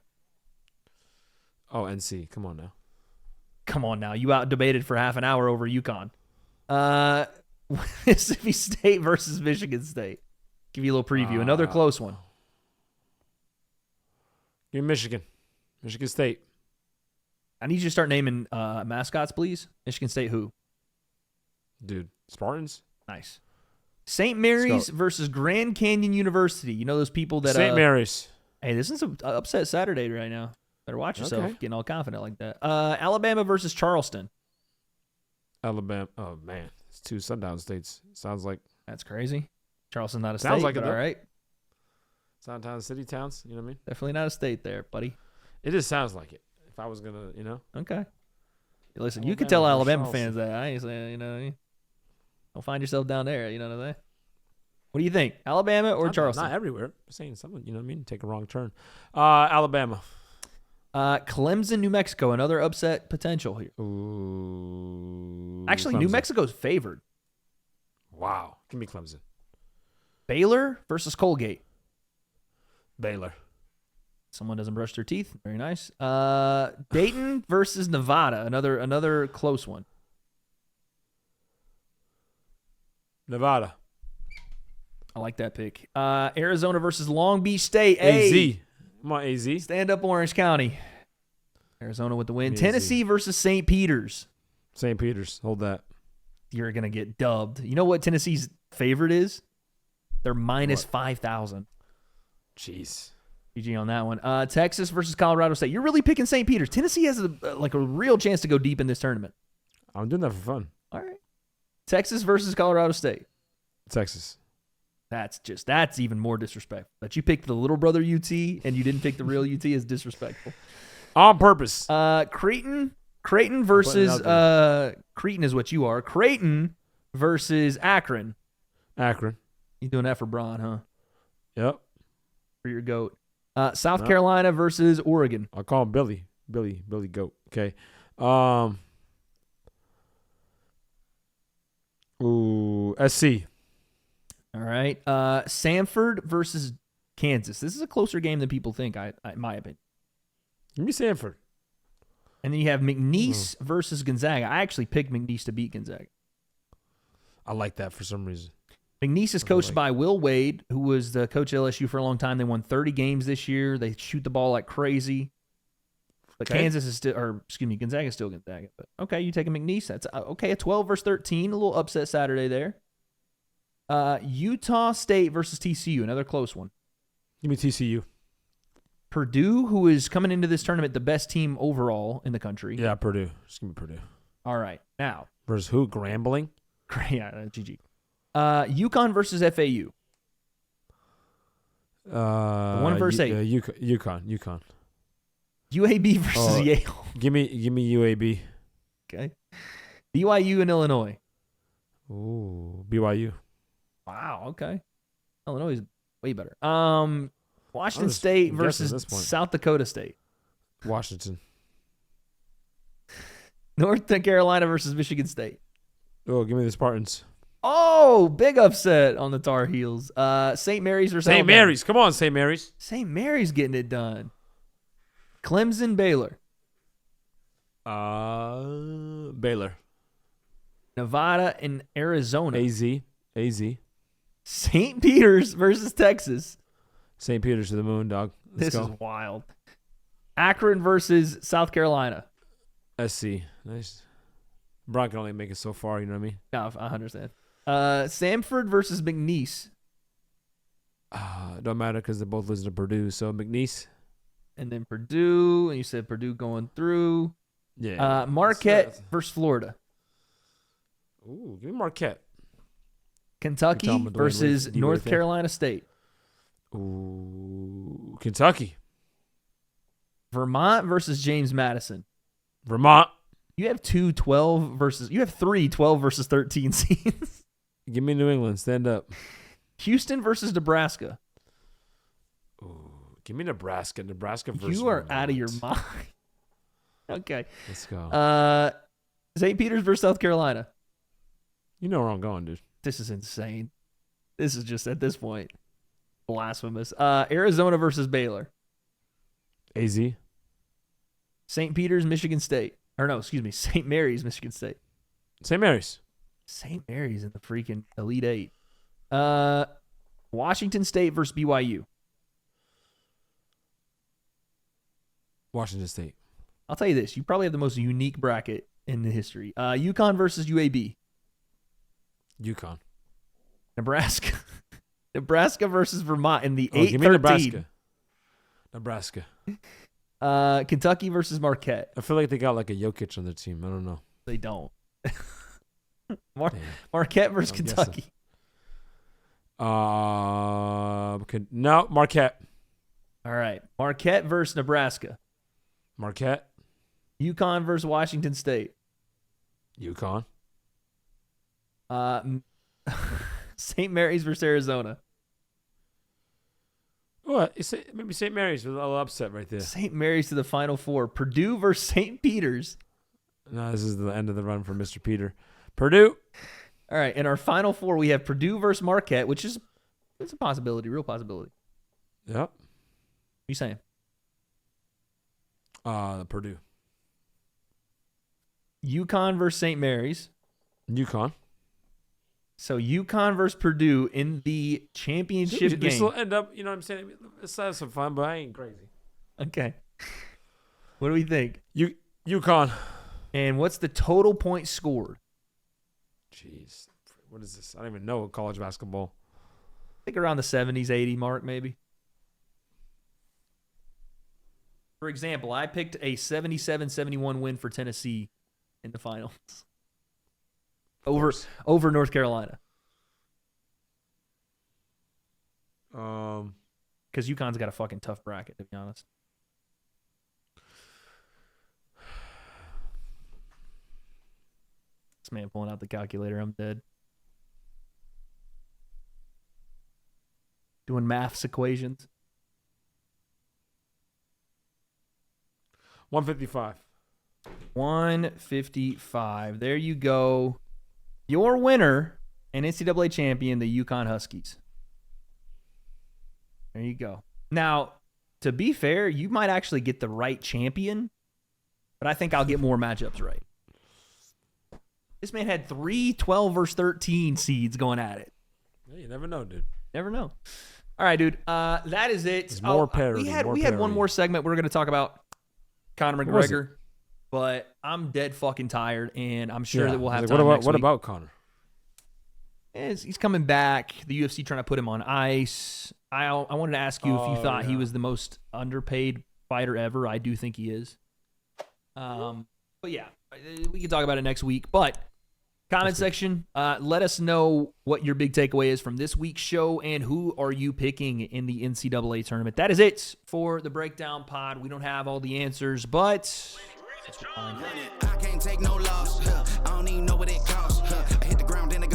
Oh, NC. Come on now. Come on now. You out debated for half an hour over UConn. Mississippi State versus Michigan State. Give you a little preview. Another close one. Give me Michigan. Michigan State. I need you to start naming mascots, please. Michigan State who? Dude. Spartans? Nice. St. Mary's versus Grand Canyon University. You know those people that... St. Mary's. Hey, this is an upset Saturday right now. Better watch yourself Okay. getting all confident like that. Alabama versus Charleston. Alabama. Oh, man. It's 2 sundown states. Sounds like That's crazy. Charleston's not a Sounds state, like it, but though. all right. downtown city towns. You know what I mean? Definitely not a state there, buddy. It just sounds like it. If I was going to, you know. Okay. Listen, you Alabama could tell versus Alabama Charleston. fans that. I ain't saying, you know, don't find yourself down there. You know what I'm saying? What do you think? Alabama or Charleston? Not everywhere. I'm saying something, you know what I mean? Take a wrong turn. Alabama. Clemson, New Mexico, another upset potential here. Ooh. Actually, New Clemson. Mexico's favored. Wow. Give me Clemson. Baylor versus Colgate. Baylor. Someone doesn't brush their teeth. Very nice. Dayton versus Nevada. Another close one. Nevada. I like that pick. Arizona versus Long Beach State. AZ. Hey, Come on, AZ. stand up Orange County. Arizona with the win. AZ. Tennessee versus St. Peter's. St. Peter's. Hold that. You're going to get dubbed. You know what Tennessee's favorite is? They're minus 5,000. Jeez. GG on that one. Texas versus Colorado State. You're really picking St. Peter's. Tennessee has a real chance to go deep in this tournament. I'm doing that for fun. All right. Texas versus Colorado State. Texas. That's even more disrespectful. That you picked the little brother UT and you didn't pick the real UT is disrespectful. On purpose. Creighton versus Creighton is what you are. Creighton versus Akron. Akron. You doing that for Braun, huh? Yep. For your goat. South Carolina versus Oregon. I'll call him Billy. Billy Goat. Okay. SC. All right. Samford versus Kansas. This is a closer game than people think, in my opinion. Give me Sanford. And then you have McNeese versus Gonzaga. I actually picked McNeese to beat Gonzaga. I like that for some reason. McNeese is coached by Will Wade, who was the coach at LSU for a long time. They won 30 games this year. They shoot the ball like crazy. But Gonzaga is still Gonzaga. But okay, you take a McNeese. That's okay. A 12 versus 13, a little upset Saturday there. Utah State versus TCU, another close one. Give me TCU. Purdue, who is coming into this tournament the best team overall in the country. Yeah, Purdue. Just give me Purdue. All right, now. Versus who? Grambling? Yeah, GG. UConn versus FAU. One versus 8. UConn. UAB versus Yale. Give me UAB. Okay. BYU and Illinois. Ooh, BYU. Wow. Okay. Illinois is way better. Washington just State guessing at versus this point. South Dakota State. Washington. North Carolina versus Michigan State. Oh, give me the Spartans. Oh, big upset on the Tar Heels. St. Mary's versus St. Alabama. Mary's. Come on, St. Mary's. St. Mary's getting it done. Clemson, Baylor. Baylor. Nevada and Arizona. AZ. St. Peter's versus Texas. St. Peter's to the moon, dog. Let's This go. is wild. Akron versus South Carolina. SC. Nice. Brock can only make it so far, you know what I mean? No, I understand. Samford versus McNeese. Don't matter because they both listen to Purdue. So McNeese. And then Purdue. And you said Purdue going through. Yeah. Marquette versus Florida. Ooh, give me Marquette. Kentucky You're telling me Dwayne versus Wade, you North right there. Carolina State. Ooh, Kentucky. Vermont versus James Madison. Vermont. You have 3 12 versus 13 seeds. Give me New England. Stand up. Houston versus Nebraska. Ooh, give me Nebraska. Nebraska versus You are Vermont. out of your mind. Okay. Let's go. St. Peter's versus South Carolina. You know where I'm going, dude. This is insane. This is just, at this point, blasphemous. Arizona versus Baylor. AZ. St. Peter's, Michigan State. Or no, excuse me, St. Mary's, Michigan State. St. Mary's. St. Mary's in the freaking Elite Eight. Washington State versus BYU. Washington State. I'll tell you this. You probably have the most unique bracket in the history. UConn versus UAB. UConn. Nebraska. Nebraska versus Vermont in the Oh, give me 8-13. Nebraska. Nebraska. Kentucky versus Marquette. I feel like they got like a Jokic on their team. I don't know. They don't. Damn. Marquette versus I'm guessing. Kentucky. No, Marquette. All right. Marquette versus Nebraska. Marquette. UConn versus Washington State. UConn. St. Mary's versus Arizona. What? Maybe St. Mary's with a little upset right there. St. Mary's to the Final Four. Purdue versus St. Peter's. No, this is the end of the run for Mr. Peter. Purdue. All right. In our Final Four, we have Purdue versus Marquette, which is it's a possibility, real possibility. Yep. What are you saying? Purdue. UConn versus St. Mary's. UConn. So UConn versus Purdue in the championship They game. still end up, you know what I'm saying? Let's have some fun, but I ain't crazy. Okay. What do we think? UConn. And what's the total points scored? Jeez. What is this? I don't even know college basketball. I think around the 70s, 80 mark, maybe. For example, I picked a 77-71 win for Tennessee in the finals. Over North Carolina. Because UConn's got a fucking tough bracket, to be honest. This man pulling out the calculator. I'm dead. Doing maths equations. 155. 155. There you go. Your winner and NCAA champion, the UConn Huskies. There you go. Now, to be fair, you might actually get the right champion, but I think I'll get more matchups right. This man had 3 12 versus 13 seeds going at it. Yeah, you never know, dude. Never know. All right, dude. That is it. It's more parity. We had one more segment. We're going to talk about Conor What was McGregor, but I'm dead fucking tired, and I'm sure Yeah. that we'll have Like, time next what week. about Conor? He's coming back. The UFC trying to put him on ice. I wanted to ask you if you thought he was the most underpaid fighter ever. I do think he is. But yeah, we can talk about it next week. But comment section, let us know what your big takeaway is from this week's show and who are you picking in the NCAA tournament. That is it for the Breakdown Pod. We don't have all the answers, but I can't take no loss. I don't even know what it costs. I hit the ground, then I